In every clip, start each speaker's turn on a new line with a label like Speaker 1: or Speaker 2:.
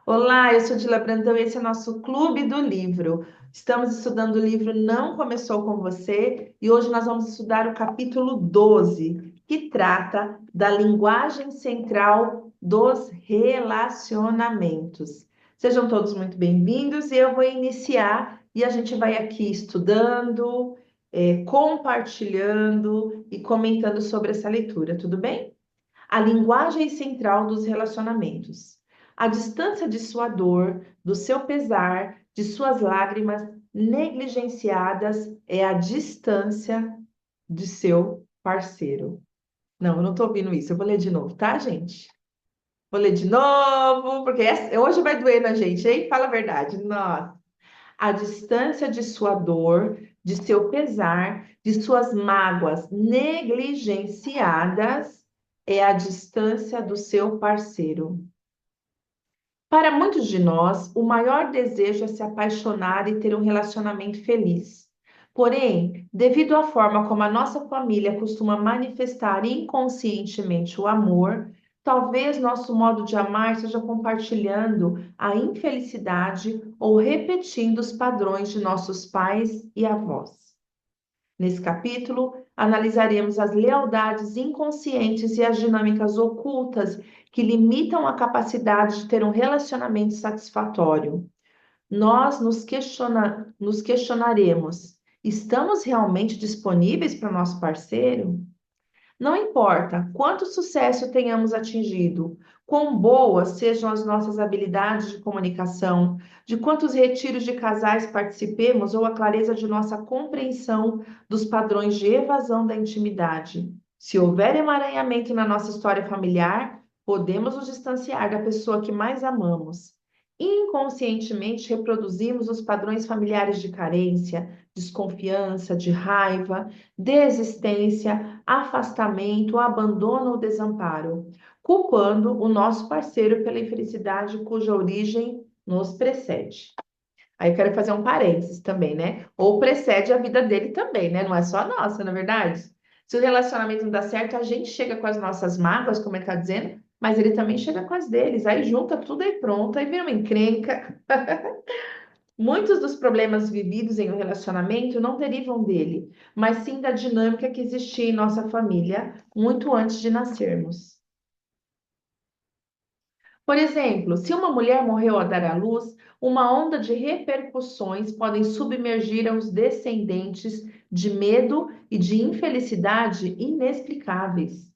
Speaker 1: Olá, eu sou Dila Brandão e esse é o nosso Clube do Livro. Estamos estudando o livro Não Começou com Você e hoje nós vamos estudar o capítulo 12, que trata da linguagem central dos relacionamentos. Sejam todos muito bem-vindos e eu vou iniciar e a gente vai aqui estudando, compartilhando e comentando sobre essa leitura, tudo bem? A linguagem central dos relacionamentos. A distância de sua dor, do seu pesar, de suas lágrimas negligenciadas é a distância de seu parceiro. Não, eu não estou ouvindo isso. Eu vou ler de novo, tá, gente? Vou ler de novo, porque hoje vai doer na gente, hein? Fala a verdade. Nossa. A distância de sua dor, de seu pesar, de suas mágoas negligenciadas é a distância do seu parceiro. Para muitos de nós, o maior desejo é se apaixonar e ter um relacionamento feliz. Porém, devido à forma como a nossa família costuma manifestar inconscientemente o amor, talvez nosso modo de amar seja compartilhando a infelicidade ou repetindo os padrões de nossos pais e avós. Nesse capítulo, analisaremos as lealdades inconscientes e as dinâmicas ocultas que limitam a capacidade de ter um relacionamento satisfatório. Nós nos questionaremos: estamos realmente disponíveis para o nosso parceiro? Não importa quanto sucesso tenhamos atingido, quão boas sejam as nossas habilidades de comunicação, de quantos retiros de casais participemos ou a clareza de nossa compreensão dos padrões de evasão da intimidade. Se houver emaranhamento na nossa história familiar, podemos nos distanciar da pessoa que mais amamos. Inconscientemente reproduzimos os padrões familiares de carência, desconfiança, de raiva, desistência, afastamento, abandono ou desamparo, culpando o nosso parceiro pela infelicidade cuja origem nos precede. Aí eu quero fazer um parênteses também, né? Ou precede a vida dele também, né? Não é só a nossa, na é verdade. Se o relacionamento não dá certo, a gente chega com as nossas mágoas, como ele está dizendo, mas ele também chega com as deles. Aí junta tudo aí pronto, aí vira uma encrenca. Muitos dos problemas vividos em um relacionamento não derivam dele, mas sim da dinâmica que existia em nossa família muito antes de nascermos. Por exemplo, se uma mulher morreu ao dar à luz, uma onda de repercussões podem submergir aos descendentes de medo e de infelicidade inexplicáveis.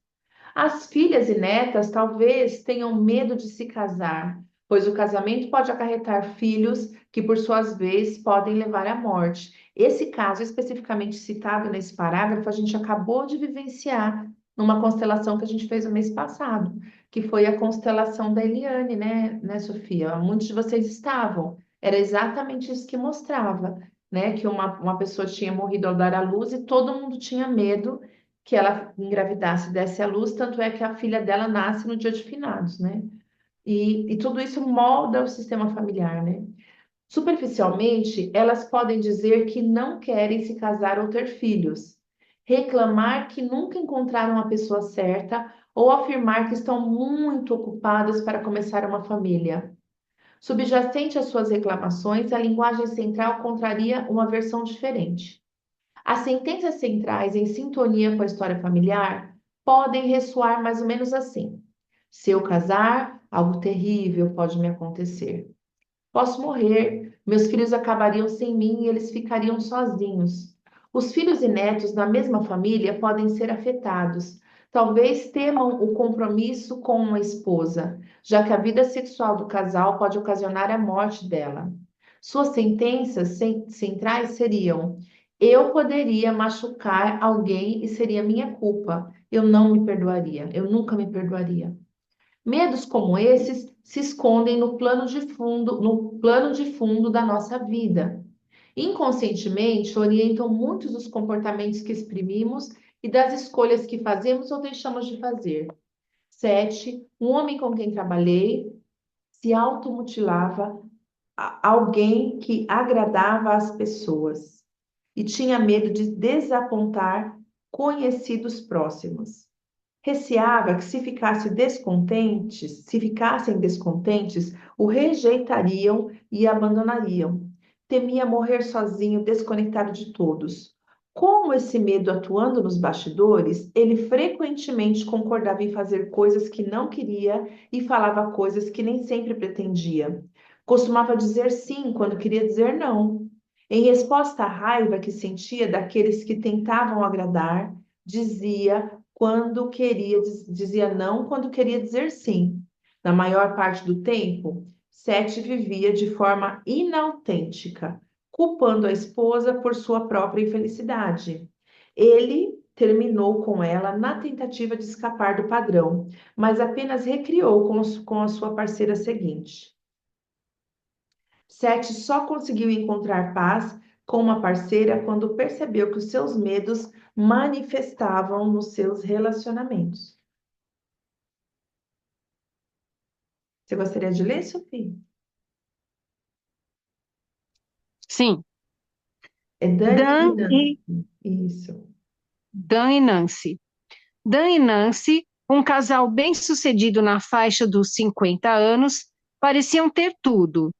Speaker 1: As filhas e netas talvez tenham medo de se casar, pois o casamento pode acarretar filhos que, por suas vezes, podem levar à morte. Esse caso especificamente citado nesse parágrafo, a gente acabou de vivenciar numa constelação que a gente fez no mês passado, que foi a constelação da Eliane, né, Sofia? Muitos de vocês estavam. Era exatamente isso que mostrava, né? Que uma pessoa tinha morrido ao dar à luz e todo mundo tinha medo que ela engravidasse e desse à luz, tanto é que a filha dela nasce no dia de finados, né? E tudo isso molda o sistema familiar, né? Superficialmente, elas podem dizer que não querem se casar ou ter filhos, reclamar que nunca encontraram a pessoa certa ou afirmar que estão muito ocupadas para começar uma família. Subjacente às suas reclamações, a linguagem central contraria uma versão diferente. As sentenças centrais, em sintonia com a história familiar, podem ressoar mais ou menos assim: se eu casar, algo terrível pode me acontecer. Posso morrer, meus filhos acabariam sem mim e eles ficariam sozinhos. Os filhos e netos da mesma família podem ser afetados. Talvez temam o compromisso com uma esposa, já que a vida sexual do casal pode ocasionar a morte dela. Suas sentenças centrais seriam: eu poderia machucar alguém e seria minha culpa. Eu não me perdoaria, eu nunca me perdoaria. Medos como esses se escondem no plano de fundo da nossa vida. Inconscientemente, orientam muitos dos comportamentos que exprimimos e das escolhas que fazemos ou deixamos de fazer. 7. Um homem com quem trabalhei se automutilava alguém que agradava às pessoas e tinha medo de desapontar conhecidos próximos. Receava que se ficassem descontentes, o rejeitariam e abandonariam. Temia morrer sozinho, desconectado de todos. Com esse medo atuando nos bastidores, ele frequentemente concordava em fazer coisas que não queria e falava coisas que nem sempre pretendia. Costumava dizer sim quando queria dizer não. Em resposta à raiva que sentia daqueles que tentavam agradar, dizia dizia não quando queria dizer sim. Na maior parte do tempo, Sete vivia de forma inautêntica, culpando a esposa por sua própria infelicidade. Ele terminou com ela na tentativa de escapar do padrão, mas apenas recriou com a sua parceira seguinte. Sete só conseguiu encontrar paz com uma parceira quando percebeu que os seus medos manifestavam nos seus relacionamentos. Você gostaria de ler, Sophie?
Speaker 2: Sim,
Speaker 1: É Dani e
Speaker 2: Dan e,
Speaker 1: Nancy. Isso.
Speaker 2: Dan e Nancy. Dan e Nancy, um casal bem-sucedido na faixa dos 50 anos, pareciam ter tudo.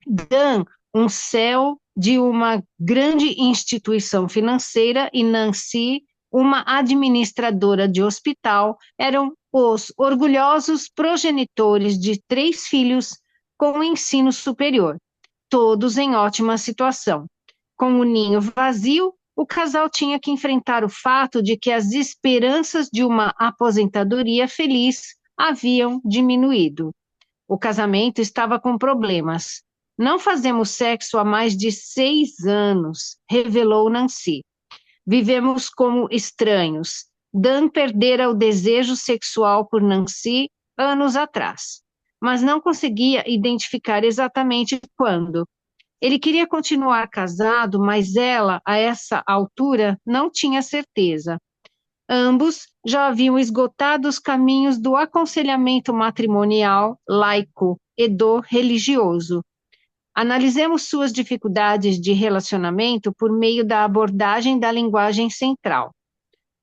Speaker 2: Dan, um CEO de uma grande instituição financeira, e Nancy, uma administradora de hospital, eram os orgulhosos progenitores de 3 filhos com ensino superior, todos em ótima situação. Com o ninho vazio, o casal tinha que enfrentar o fato de que as esperanças de uma aposentadoria feliz haviam diminuído. O casamento estava com problemas. Não fazemos sexo há mais de 6 anos, revelou Nancy. Vivemos como estranhos. Dan perdera o desejo sexual por Nancy anos atrás, mas não conseguia identificar exatamente quando. Ele queria continuar casado, mas ela, a essa altura, não tinha certeza. Ambos já haviam esgotado os caminhos do aconselhamento matrimonial, laico e do religioso. Analisemos suas dificuldades de relacionamento por meio da abordagem da linguagem central.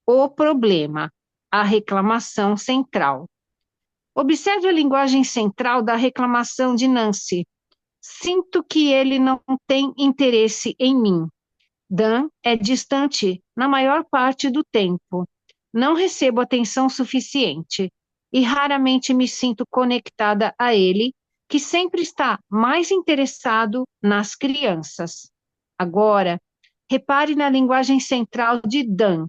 Speaker 2: O problema, a reclamação central. Observe a linguagem central da reclamação de Nancy. Sinto que ele não tem interesse em mim. Dan é distante na maior parte do tempo. Não recebo atenção suficiente e raramente me sinto conectada a ele, que sempre está mais interessado nas crianças. Agora, repare na linguagem central de Dan.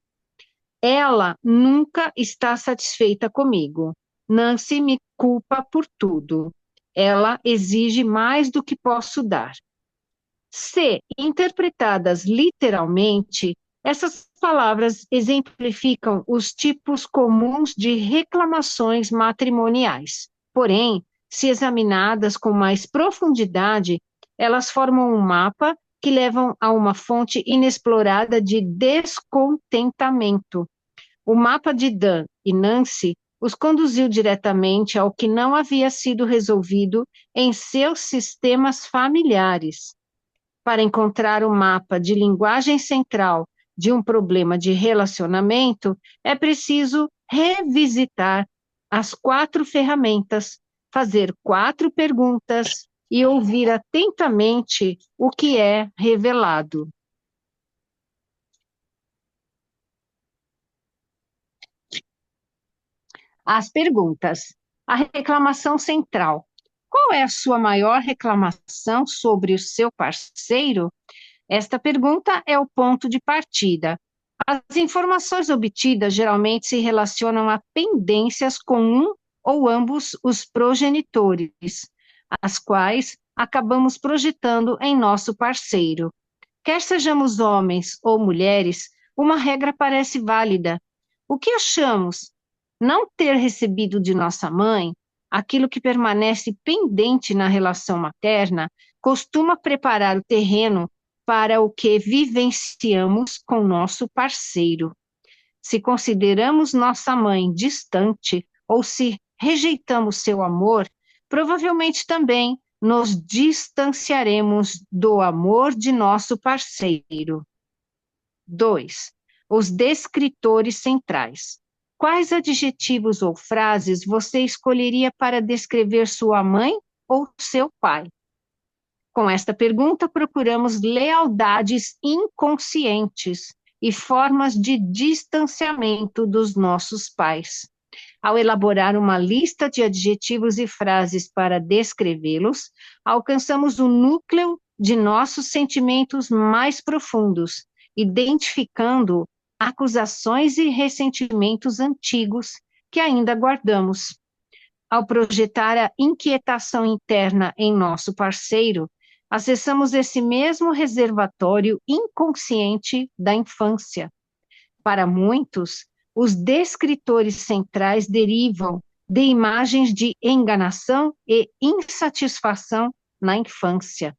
Speaker 2: Ela nunca está satisfeita comigo. Nancy me culpa por tudo. Ela exige mais do que posso dar. Se interpretadas literalmente, essas palavras exemplificam os tipos comuns de reclamações matrimoniais. Porém, se examinadas com mais profundidade, elas formam um mapa que levam a uma fonte inexplorada de descontentamento. O mapa de Dan e Nancy os conduziu diretamente ao que não havia sido resolvido em seus sistemas familiares. Para encontrar o mapa de linguagem central de um problema de relacionamento, é preciso revisitar as 4 ferramentas, fazer 4 perguntas e ouvir atentamente o que é revelado. As perguntas. A reclamação central. Qual é a sua maior reclamação sobre o seu parceiro? Esta pergunta é o ponto de partida. As informações obtidas geralmente se relacionam a pendências com um ou ambos os progenitores, as quais acabamos projetando em nosso parceiro. Quer sejamos homens ou mulheres, uma regra parece válida. O que achamos? Não ter recebido de nossa mãe aquilo que permanece pendente na relação materna costuma preparar o terreno para o que vivenciamos com nosso parceiro. Se consideramos nossa mãe distante ou se rejeitamos seu amor, provavelmente também nos distanciaremos do amor de nosso parceiro. 2. Os descritores centrais. Quais adjetivos ou frases você escolheria para descrever sua mãe ou seu pai? Com esta pergunta, procuramos lealdades inconscientes e formas de distanciamento dos nossos pais. Ao elaborar uma lista de adjetivos e frases para descrevê-los, alcançamos o núcleo de nossos sentimentos mais profundos, identificando acusações e ressentimentos antigos que ainda guardamos. Ao projetar a inquietação interna em nosso parceiro, acessamos esse mesmo reservatório inconsciente da infância. Para muitos, os descritores centrais derivam de imagens de enganação e insatisfação na infância.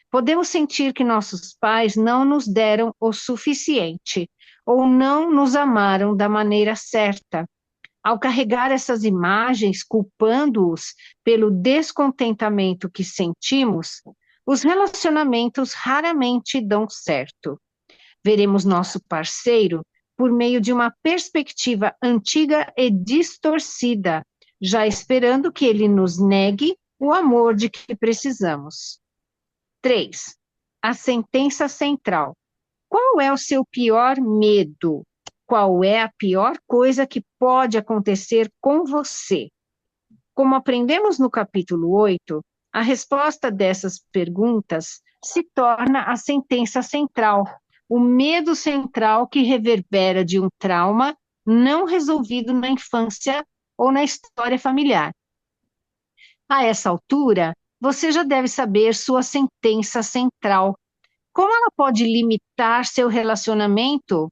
Speaker 2: Podemos sentir que nossos pais não nos deram o suficiente ou não nos amaram da maneira certa. Ao carregar essas imagens, culpando-os pelo descontentamento que sentimos, os relacionamentos raramente dão certo. Veremos nosso parceiro por meio de uma perspectiva antiga e distorcida, já esperando que ele nos negue o amor de que precisamos. 3. A sentença central. Qual é o seu pior medo? Qual é a pior coisa que pode acontecer com você? Como aprendemos no capítulo 8, a resposta dessas perguntas se torna a sentença central, o medo central que reverbera de um trauma não resolvido na infância ou na história familiar. A essa altura, você já deve saber sua sentença central. Como ela pode limitar seu relacionamento?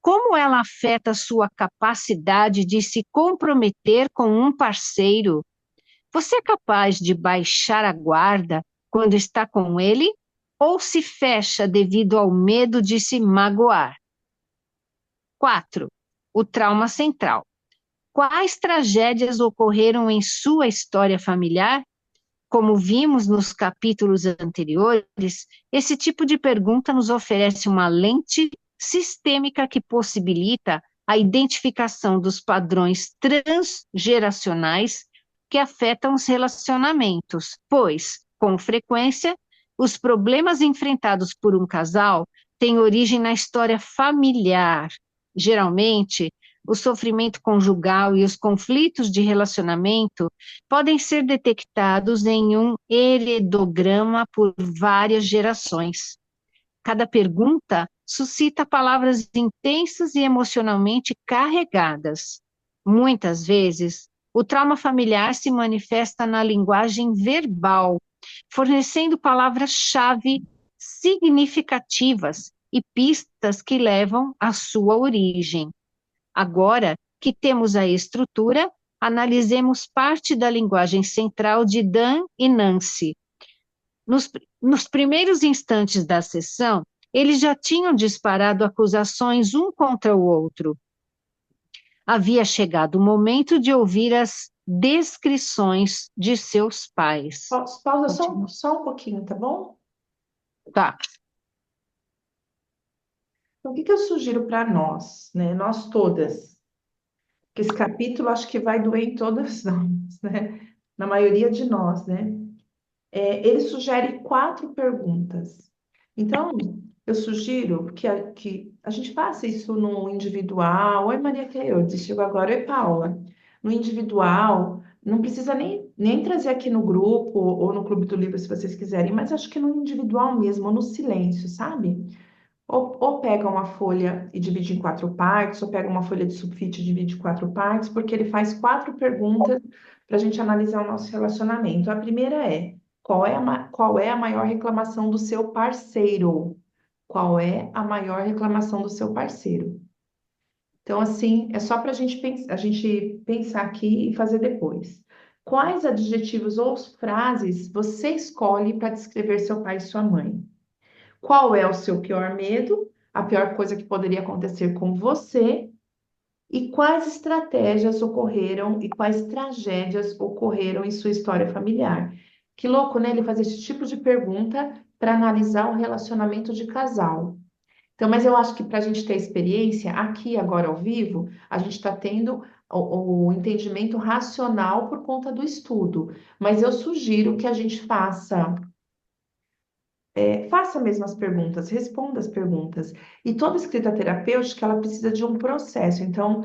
Speaker 2: Como ela afeta sua capacidade de se comprometer com um parceiro? Você é capaz de baixar a guarda quando está com ele ou se fecha devido ao medo de se magoar? 4. O trauma central. Quais tragédias ocorreram em sua história familiar? Como vimos nos capítulos anteriores, esse tipo de pergunta nos oferece uma lente sistêmica que possibilita a identificação dos padrões transgeracionais que afetam os relacionamentos, pois, com frequência, os problemas enfrentados por um casal têm origem na história familiar. Geralmente, o sofrimento conjugal e os conflitos de relacionamento podem ser detectados em um heredograma por várias gerações. Cada pergunta suscita palavras intensas e emocionalmente carregadas. Muitas vezes, o trauma familiar se manifesta na linguagem verbal, fornecendo palavras-chave significativas e pistas que levam à sua origem. Agora que temos a estrutura, analisemos parte da linguagem central de Dan e Nancy. Nos primeiros instantes da sessão, eles já tinham disparado acusações um contra o outro. Havia chegado o momento de ouvir as descrições de seus pais.
Speaker 1: Pausa só um pouquinho, tá bom?
Speaker 2: Tá.
Speaker 1: Então, o que que eu sugiro para nós, né? Nós todas. Porque esse capítulo acho que vai doer em todas nós, né? Na maioria de nós, né? Ele sugere 4 perguntas. Então, eu sugiro que a gente faça isso no individual. Oi, Maria Cleide, chegou agora. Oi, Paula. No individual, não precisa nem trazer aqui no grupo ou no Clube do Livro, se vocês quiserem, mas acho que no individual mesmo, ou no silêncio, sabe? Ou pega uma folha e divide em 4 partes, ou pega uma folha de sulfite e divide em 4 partes, porque ele faz 4 perguntas para a gente analisar o nosso relacionamento. A primeira é: qual é a maior reclamação do seu parceiro? Qual é a maior reclamação do seu parceiro? Então, assim, é só para a gente pensar aqui e fazer depois. Quais adjetivos ou frases você escolhe para descrever seu pai e sua mãe? Qual é o seu pior medo? A pior coisa que poderia acontecer com você? E quais estratégias ocorreram e quais tragédias ocorreram em sua história familiar? Que louco, né? Ele fazer esse tipo de pergunta para analisar o relacionamento de casal. Então, mas eu acho que para a gente ter experiência, aqui agora ao vivo, a gente está tendo o entendimento racional por conta do estudo. Mas eu sugiro que a gente faça mesmo as perguntas, responda as perguntas. E toda escrita terapêutica, ela precisa de um processo. Então,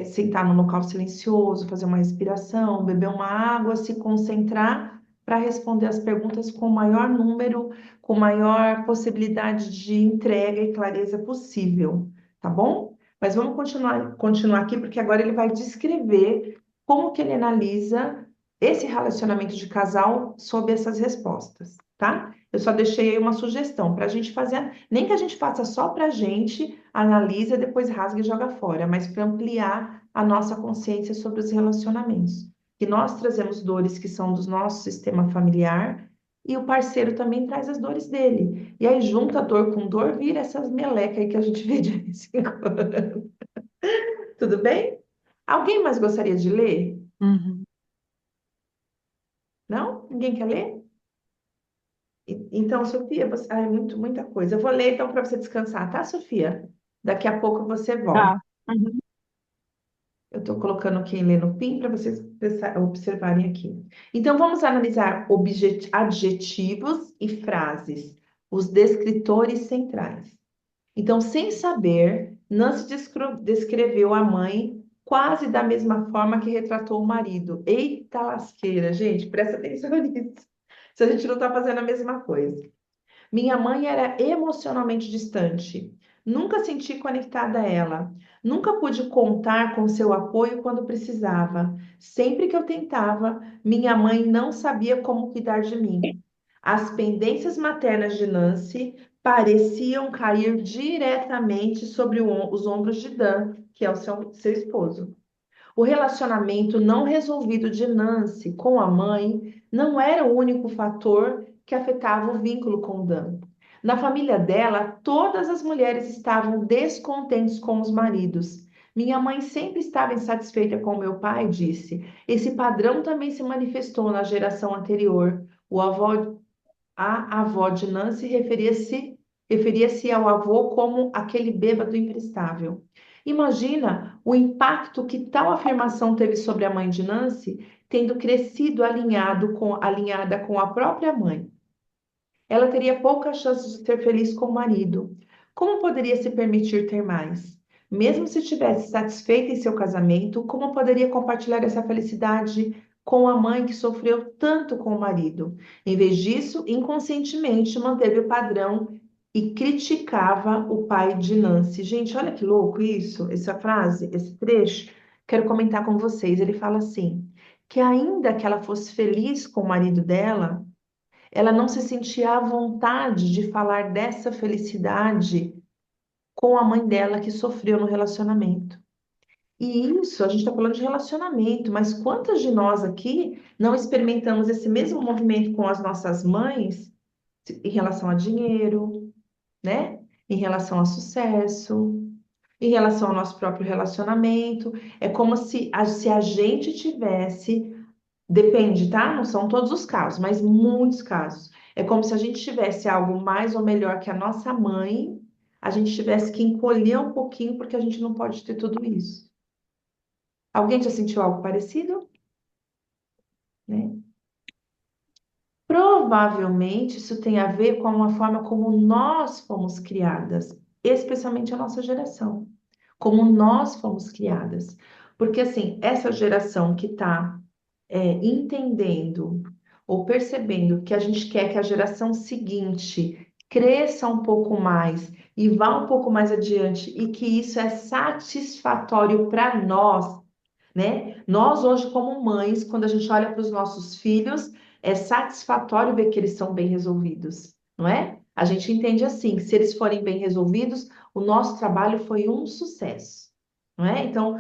Speaker 1: sentar num local silencioso, fazer uma respiração, beber uma água, se concentrar para responder as perguntas com o maior número, com maior possibilidade de entrega e clareza possível, tá bom? Mas vamos continuar aqui, porque agora ele vai descrever como que ele analisa esse relacionamento de casal sob essas respostas, tá? Eu só deixei aí uma sugestão para a gente fazer, nem que a gente faça só para a gente, analisa, depois rasga e joga fora, mas para ampliar a nossa consciência sobre os relacionamentos. Que nós trazemos dores que são do nosso sistema familiar e o parceiro também traz as dores dele. E aí, junta dor com dor, vira essas melecas aí que a gente vê de vez em quando. Tudo bem? Alguém mais gostaria de ler?
Speaker 2: Uhum.
Speaker 1: Não? Ninguém quer ler? Então, Sofia, muita coisa. Eu vou ler então para você descansar, tá, Sofia? Daqui a pouco você volta.
Speaker 2: Tá. Uhum.
Speaker 1: Eu estou colocando quem lê no PIN para vocês observarem aqui. Então, vamos analisar adjetivos e frases, os descritores centrais. Então, sem saber, Nancy descreveu a mãe quase da mesma forma que retratou o marido. Eita lasqueira, gente, presta atenção nisso. Se a gente não está fazendo a mesma coisa. Minha mãe era emocionalmente distante. Nunca senti conectada a ela. Nunca pude contar com seu apoio quando precisava. Sempre que eu tentava, minha mãe não sabia como cuidar de mim. As pendências maternas de Nancy pareciam cair diretamente sobre os ombros de Dan, que é o seu esposo. O relacionamento não resolvido de Nancy com a mãe não era o único fator que afetava o vínculo com Dan. Na família dela, todas as mulheres estavam descontentes com os maridos. Minha mãe sempre estava insatisfeita com meu pai, disse. Esse padrão também se manifestou na geração anterior. A avó de Nancy referia-se ao avô como aquele bêbado imprestável. Imagina o impacto que tal afirmação teve sobre a mãe de Nancy, tendo crescido alinhada com a própria mãe. Ela teria poucas chances de ser feliz com o marido. Como poderia se permitir ter mais? Mesmo se estivesse satisfeita em seu casamento, como poderia compartilhar essa felicidade com a mãe que sofreu tanto com o marido? Em vez disso, inconscientemente manteve o padrão e criticava o pai de Nancy. Gente, olha que louco isso, essa frase, esse trecho. Quero comentar com vocês. Ele fala assim: que ainda que ela fosse feliz com o marido dela, ela não se sentia à vontade de falar dessa felicidade com a mãe dela que sofreu no relacionamento. E isso, a gente está falando de relacionamento, mas quantas de nós aqui não experimentamos esse mesmo movimento com as nossas mães em relação a dinheiro, né? Em relação a sucesso, em relação ao nosso próprio relacionamento? É como se a gente tivesse. Depende, tá? Não são todos os casos, mas muitos casos. É como se a gente tivesse algo mais ou melhor que a nossa mãe, a gente tivesse que encolher um pouquinho porque a gente não pode ter tudo isso. Alguém já sentiu algo parecido? Né? Provavelmente isso tem a ver com a forma como nós fomos criadas, especialmente a nossa geração, como nós fomos criadas. Porque assim, essa geração que está entendendo ou percebendo que a gente quer que a geração seguinte cresça um pouco mais e vá um pouco mais adiante e que isso é satisfatório para nós, né? Nós hoje como mães, quando a gente olha para os nossos filhos, é satisfatório ver que eles são bem resolvidos, não é? A gente entende assim, que se eles forem bem resolvidos, o nosso trabalho foi um sucesso. Não é? Então,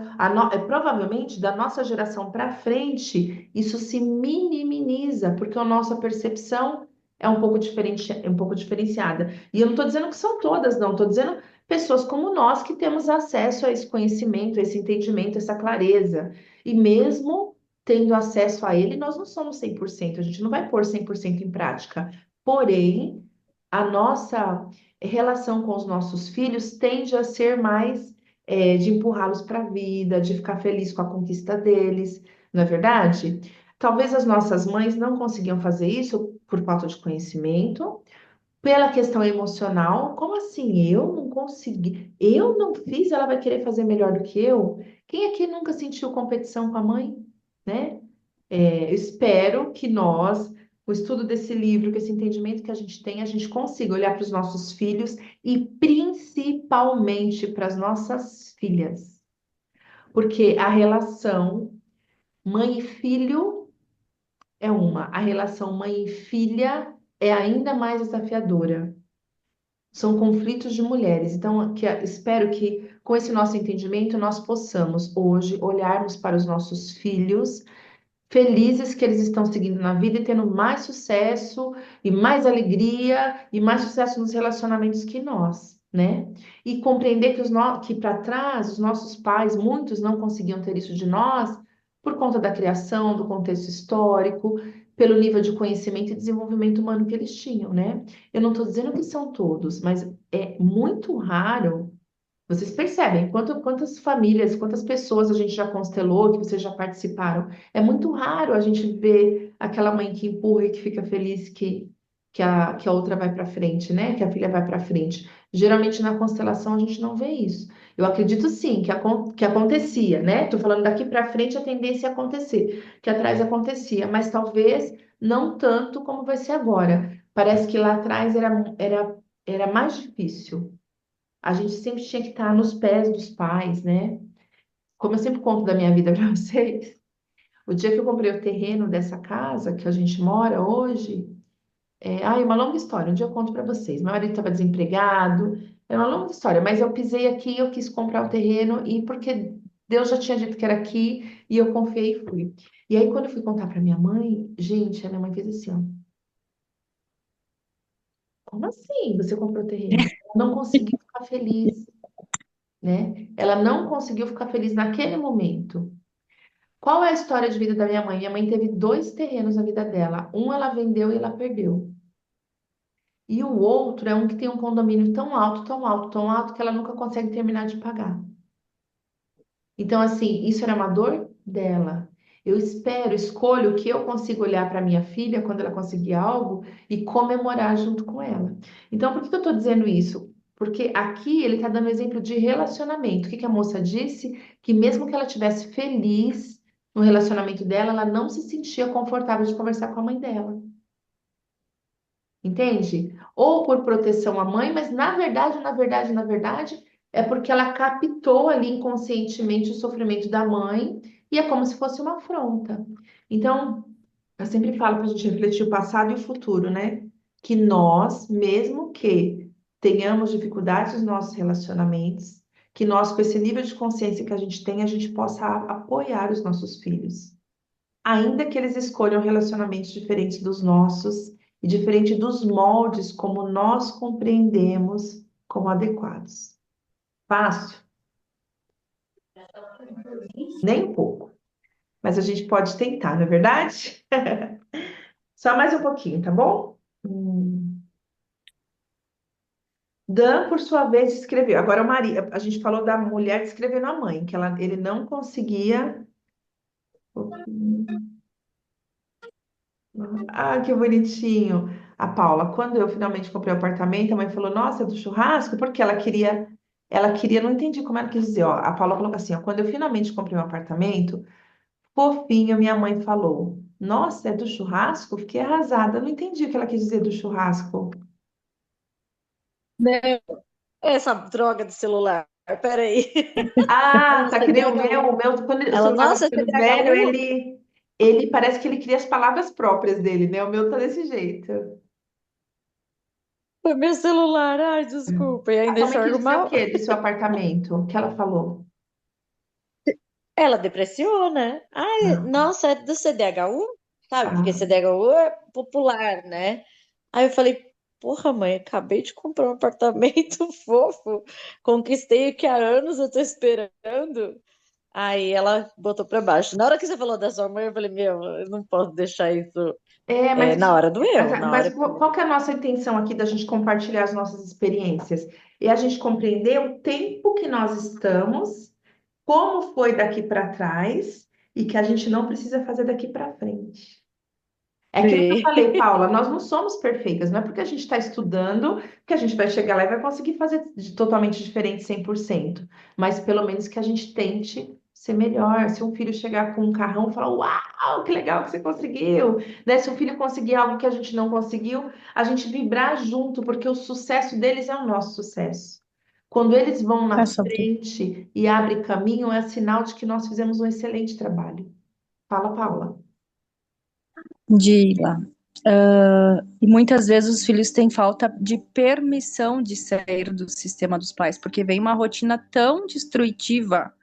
Speaker 1: provavelmente da nossa geração para frente, isso se minimiza, porque a nossa percepção é um pouco diferente, é um pouco diferenciada. E eu não estou dizendo que são todas, não, estou dizendo pessoas como nós que temos acesso a esse conhecimento, a esse entendimento, essa clareza. E mesmo tendo acesso a ele, nós não somos 100%, a gente não vai pôr 100% em prática. Porém, a nossa relação com os nossos filhos tende a ser mais de empurrá-los para a vida, de ficar feliz com a conquista deles, não é verdade? Talvez as nossas mães não conseguiam fazer isso por falta de conhecimento, pela questão emocional. Como assim? Eu não consegui, eu não fiz, ela vai querer fazer melhor do que eu? Quem aqui nunca sentiu competição com a mãe, né? Eu espero que nós, com o estudo desse livro, com esse entendimento que a gente tem, a gente consiga olhar para os nossos filhos e principalmente para as nossas filhas. Porque a relação mãe e filho é uma, a relação mãe e filha é ainda mais desafiadora. São conflitos de mulheres. Então, espero que com esse nosso entendimento nós possamos hoje olharmos para os nossos filhos felizes que eles estão seguindo na vida e tendo mais sucesso e mais alegria e mais sucesso nos relacionamentos que nós, né? E compreender que para trás os nossos pais, muitos não conseguiam ter isso de nós por conta da criação, do contexto histórico, pelo nível de conhecimento e desenvolvimento humano que eles tinham, né? Eu não estou dizendo que são todos, mas é muito raro. Vocês percebem quantas famílias, quantas pessoas a gente já constelou, que vocês já participaram? É muito raro a gente ver aquela mãe que empurra e que fica feliz que a outra vai para frente, né? Que a filha vai para frente. Geralmente na constelação a gente não vê isso. Eu acredito sim que acontecia, né? Tô falando daqui para frente a tendência é acontecer, que atrás acontecia, mas talvez não tanto como vai ser agora. Parece que lá atrás era mais difícil. A gente sempre tinha que estar nos pés dos pais, né? Como eu sempre conto da minha vida para vocês, o dia que eu comprei o terreno dessa casa que a gente mora hoje, uma longa história, um dia eu conto para vocês. Meu marido estava desempregado, é uma longa história, mas eu pisei aqui, eu quis comprar o terreno e porque Deus já tinha dito que era aqui e eu confiei e fui. E aí, quando eu fui contar para minha mãe, gente, a minha mãe fez assim, ó, como assim você comprou o terreno? Eu não consegui ficar feliz, né? Ela não conseguiu ficar feliz naquele momento. Qual é a história de vida da minha mãe? Minha mãe teve dois terrenos na vida dela. Um ela vendeu e ela perdeu. E o outro é um que tem um condomínio tão alto, tão alto, tão alto que ela nunca consegue terminar de pagar. Então, assim, isso era uma dor dela. Eu espero, escolho que eu consiga olhar para minha filha quando ela conseguir algo e comemorar junto com ela. Então, por que que eu estou dizendo isso? Porque aqui ele está dando exemplo de relacionamento. O que que a moça disse? Que mesmo que ela tivesse feliz no relacionamento dela, ela não se sentia confortável de conversar com a mãe dela. Entende? Ou por proteção à mãe, mas na verdade, é porque ela captou ali inconscientemente o sofrimento da mãe e é como se fosse uma afronta. Então, eu sempre falo para a gente refletir o passado e o futuro, né? Que nós, mesmo que tenhamos dificuldades nos nossos relacionamentos, que nós, com esse nível de consciência que a gente tem, a gente possa apoiar os nossos filhos ainda que eles escolham relacionamentos diferentes dos nossos e diferente dos moldes como nós compreendemos como adequados. Fácil? Nem um pouco. Mas a gente pode tentar, não é verdade? Só mais um pouquinho, tá bom? Dan, por sua vez, escreveu. Agora, Maria, a gente falou da mulher que escreveu na mãe, que ele não conseguia. Ah, que bonitinho. A Paula, quando eu finalmente comprei o apartamento, a mãe falou: Nossa, é do churrasco? Porque ela queria, não entendi como ela quis dizer, ó. A Paula falou assim: ó, quando eu finalmente comprei um apartamento, fofinho, minha mãe falou: Nossa, é do churrasco? Fiquei arrasada. Não entendi o que ela quis dizer do churrasco.
Speaker 3: Né? Essa droga do celular. Peraí.
Speaker 1: Ah, tá que nem o meu.
Speaker 3: CDHU.
Speaker 1: Quando o
Speaker 3: Ela,
Speaker 1: celular vai
Speaker 3: nossa, é
Speaker 1: ficando velho,
Speaker 3: CDHU?
Speaker 1: ele parece que ele cria as palavras próprias dele, né? O meu tá desse jeito.
Speaker 3: Foi meu celular. Ai, desculpa. E
Speaker 1: A
Speaker 3: ainda
Speaker 1: sua mãe quis
Speaker 3: enxergo
Speaker 1: dizer o
Speaker 3: mal.
Speaker 1: quê do seu apartamento? O que ela falou?
Speaker 3: Ela depreciou, né? Ai, nossa, é do CDHU? Sabe? Porque
Speaker 1: Ah,
Speaker 3: CDHU é popular, né? Aí eu falei, porra, mãe, acabei de comprar um apartamento fofo. Conquistei o que há anos eu tô esperando. Aí ela botou pra baixo. Na hora que você falou da sua mãe, eu falei, meu, eu não posso deixar isso.
Speaker 1: É, mas,
Speaker 3: Na hora do
Speaker 1: mas,
Speaker 3: eu, na
Speaker 1: mas
Speaker 3: hora.
Speaker 1: qual que é a nossa intenção aqui da gente compartilhar as nossas experiências? É a gente compreender o tempo que nós estamos, como foi daqui para trás e que a gente não precisa fazer daqui para frente. É aquilo que eu
Speaker 3: Sim.
Speaker 1: falei, Paula, nós não somos perfeitas, não é porque a gente está estudando que a gente vai chegar lá e vai conseguir fazer totalmente diferente 100%, mas pelo menos que a gente tente ser melhor. Se um filho chegar com um carrão e falar, uau, que legal que você conseguiu, né? Se um filho conseguir algo que a gente não conseguiu, a gente vibrar junto, porque o sucesso deles é o nosso sucesso. Quando eles vão
Speaker 4: É
Speaker 1: na
Speaker 4: sobre.
Speaker 1: frente e abrem caminho, é sinal de que nós fizemos um excelente trabalho. Fala, Paula.
Speaker 4: Lá. E muitas vezes os filhos têm falta de permissão de sair do sistema dos pais, porque vem uma rotina tão destrutiva,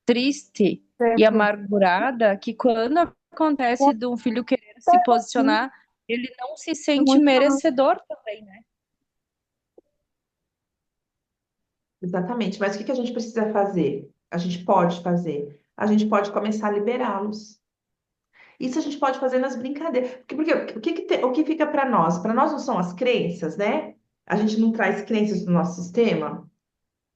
Speaker 4: triste e
Speaker 1: Certo.
Speaker 4: amargurada que quando acontece de um filho querer se posicionar, ele não se sente merecedor também, né?
Speaker 1: Exatamente. Mas o que que a gente precisa fazer? A gente pode fazer. A gente pode começar a liberá-los. Isso a gente pode fazer nas brincadeiras. Porque o que fica para nós? Para nós não são as crenças, né? A gente não traz crenças do nosso sistema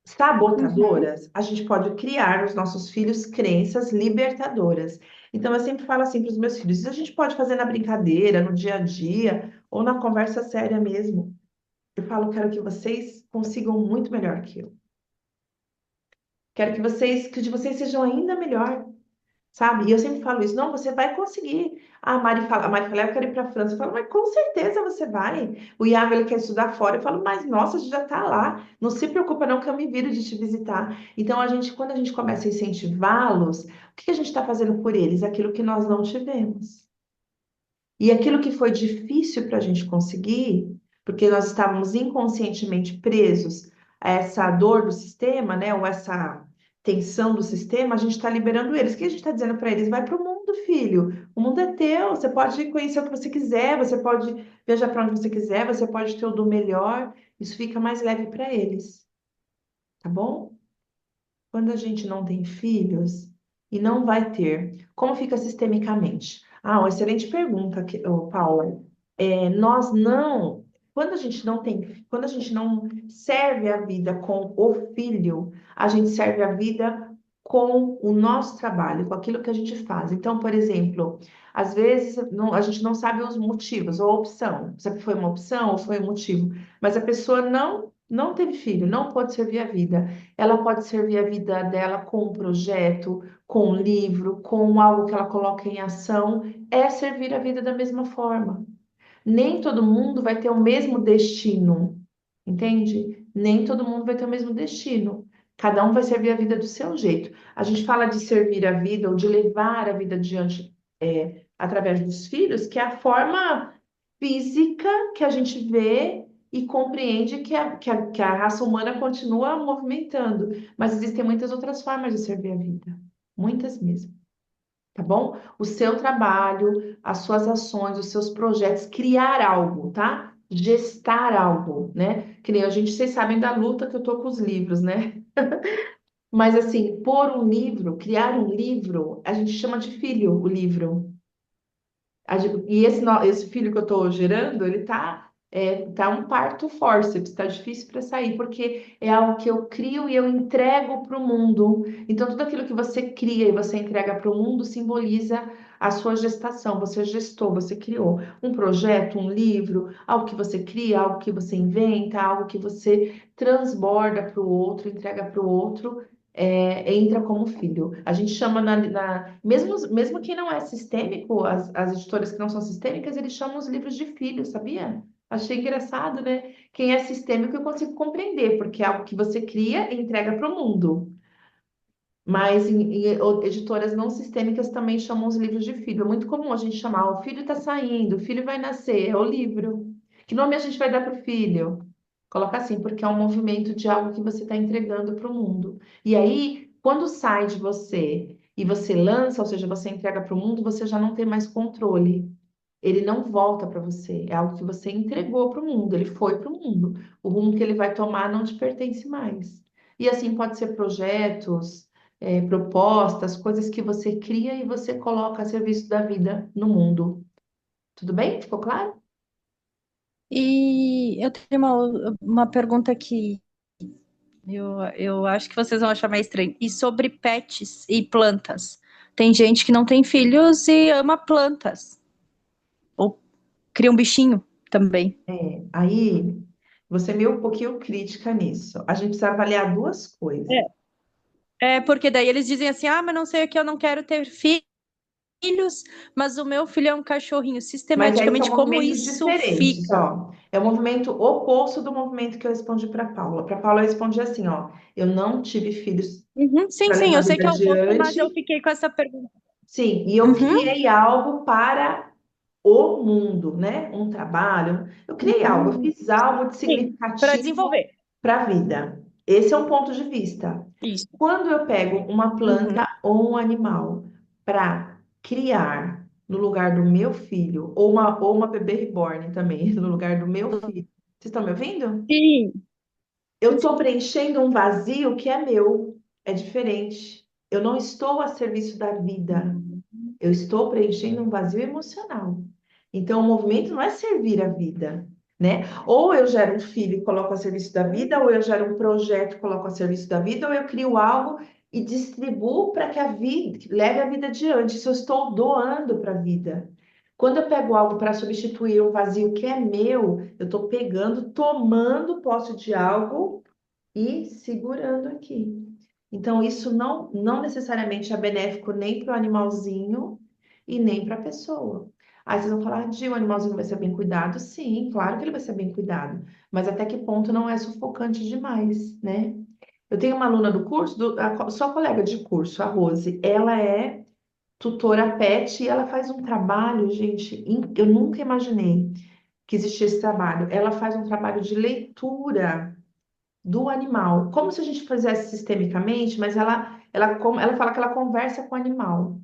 Speaker 4: Uhum.
Speaker 1: sabotadoras. A gente pode criar nos nossos filhos crenças libertadoras. Então, eu sempre falo assim para os meus filhos: isso a gente pode fazer na brincadeira, no dia a dia, ou na conversa séria mesmo. Eu falo, quero que vocês consigam muito melhor que eu. Quero que de vocês sejam ainda melhor, sabe? E eu sempre falo isso, não, você vai conseguir. A Mari fala, eu quero ir para a França. Eu falo, mas com certeza você vai. O Iago, ele quer estudar fora. Eu falo, mas nossa, a gente já está lá. Não se preocupa não que eu me viro de te visitar. Então, quando a gente começa a incentivá-los, o que que a gente está fazendo por eles? Aquilo que nós não tivemos. E aquilo que foi difícil para a gente conseguir, porque nós estávamos inconscientemente presos a essa dor do sistema, né, ou essa tensão do sistema, a gente está liberando eles. O que a gente está dizendo para eles? Vai para o mundo, filho. O mundo é teu. Você pode conhecer o que você quiser, você pode viajar para onde você quiser, você pode ter o do melhor. Isso fica mais leve para eles, tá bom? Quando a gente não tem filhos e não vai ter, como fica sistemicamente? Ah, uma excelente pergunta, Paula. Nós não, quando a gente não serve a vida com o filho, a gente serve a vida com o nosso trabalho, com aquilo que a gente faz. Então, por exemplo, às vezes a gente não sabe os motivos ou a opção, se foi uma opção ou foi um motivo, mas a pessoa não teve filho, não pode servir a vida. Ela pode servir a vida dela com um projeto, com um livro, com algo que ela coloca em ação, é servir a vida da mesma forma. Nem todo mundo vai ter o mesmo destino, entende? Nem todo mundo vai ter o mesmo destino. Cada um vai servir a vida do seu jeito. A gente fala de servir a vida ou de levar a vida adiante através dos filhos, que é a forma física que a gente vê e compreende que a raça humana continua movimentando. Mas existem muitas outras formas de servir a vida. Muitas mesmo, tá bom? O seu trabalho, as suas ações, os seus projetos, criar algo, tá? Gestar algo, né? Que nem a gente, vocês sabem da luta que eu tô com os livros, né? Mas assim, pôr um livro, criar um livro, a gente chama de filho o livro. E esse filho que eu estou gerando, ele tá um parto forceps, tá difícil para sair, porque é algo que eu crio e eu entrego para o mundo. Então, tudo aquilo que você cria e você entrega para o mundo simboliza a sua gestação. Você gestou, você criou um projeto, um livro, algo que você cria, algo que você inventa, algo que você transborda para o outro, entrega para o outro. Entra como filho. A gente chama mesmo quem não é sistêmico, as editoras que não são sistêmicas, eles chamam os livros de filho, sabia? Achei engraçado, né? Quem é sistêmico eu consigo compreender, porque é algo que você cria e entrega para o mundo. Mas editoras não sistêmicas também chamam os livros de filho. É muito comum a gente chamar, o filho está saindo, o filho vai nascer, é o livro. Que nome a gente vai dar para o filho? Coloca assim, porque é um movimento de algo que você está entregando para o mundo. E aí, quando sai de você e você lança, ou seja, você entrega para o mundo, você já não tem mais controle. Ele não volta para você. É algo que você entregou para o mundo, ele foi para o mundo. O rumo que ele vai tomar não te pertence mais. E assim pode ser projetos, propostas, coisas que você cria e você coloca a serviço da vida no mundo. Tudo bem? Ficou claro?
Speaker 4: E eu tenho uma pergunta que eu acho que vocês vão achar mais estranho. E sobre pets e plantas? Tem gente que não tem filhos e ama plantas. Ou cria um bichinho também.
Speaker 1: Aí, você é meio um pouquinho crítica nisso. A gente precisa avaliar duas coisas.
Speaker 4: É, porque daí eles dizem assim: ah, mas não sei o que, eu não quero ter filhos, mas o meu filho é um cachorrinho.
Speaker 1: Mas aí são
Speaker 4: Sistematicamente, como
Speaker 1: movimentos
Speaker 4: isso
Speaker 1: diferentes,
Speaker 4: fica?
Speaker 1: ó. É o movimento oposto do movimento que eu respondi para Paula. Para Paula eu respondi assim, ó. Eu não tive filhos
Speaker 4: Uhum, sim,
Speaker 1: para
Speaker 4: sim,
Speaker 1: levar a
Speaker 4: eu sei
Speaker 1: vida
Speaker 4: que é o oposto, mas eu
Speaker 1: adiante.
Speaker 4: fiquei com essa pergunta.
Speaker 1: Sim, e eu
Speaker 4: Uhum,
Speaker 1: criei algo para o mundo, né? Um trabalho. Eu criei algo, eu
Speaker 4: uhum,
Speaker 1: fiz algo de
Speaker 4: sim, para
Speaker 1: significativo
Speaker 4: desenvolver.
Speaker 1: para a vida. Esse é um ponto de vista.
Speaker 4: Isso.
Speaker 1: Quando eu pego uma
Speaker 4: Uhum.
Speaker 1: planta ou um animal para criar no lugar do meu filho, ou uma bebê reborn também, no lugar do meu filho. Vocês estão me ouvindo?
Speaker 4: Sim,
Speaker 1: Eu estou preenchendo um vazio que é meu, é diferente. Eu não estou a serviço da vida, eu estou preenchendo um vazio emocional. Então, o movimento não é servir a vida, né? Ou eu gero um filho e coloco a serviço da vida, ou eu gero um projeto e coloco a serviço da vida, ou eu crio algo e distribuo para que a vida leve a vida adiante. Isso eu estou doando para a vida. Quando eu pego algo para substituir um vazio que é meu, eu estou pegando, tomando posse de algo e segurando aqui. Então, isso não necessariamente é benéfico nem para o animalzinho e nem para a pessoa. Aí vocês vão falar, Gil, o animalzinho vai ser bem cuidado? Sim, claro que ele vai ser bem cuidado. Mas até que ponto não é sufocante demais, né? Eu tenho uma aluna do curso, sua colega de curso, a Rose, ela é tutora pet e ela faz um trabalho, gente, eu nunca imaginei que existia esse trabalho. Ela faz um trabalho de leitura do animal, como se a gente fizesse sistemicamente, mas ela fala que ela conversa com o animal.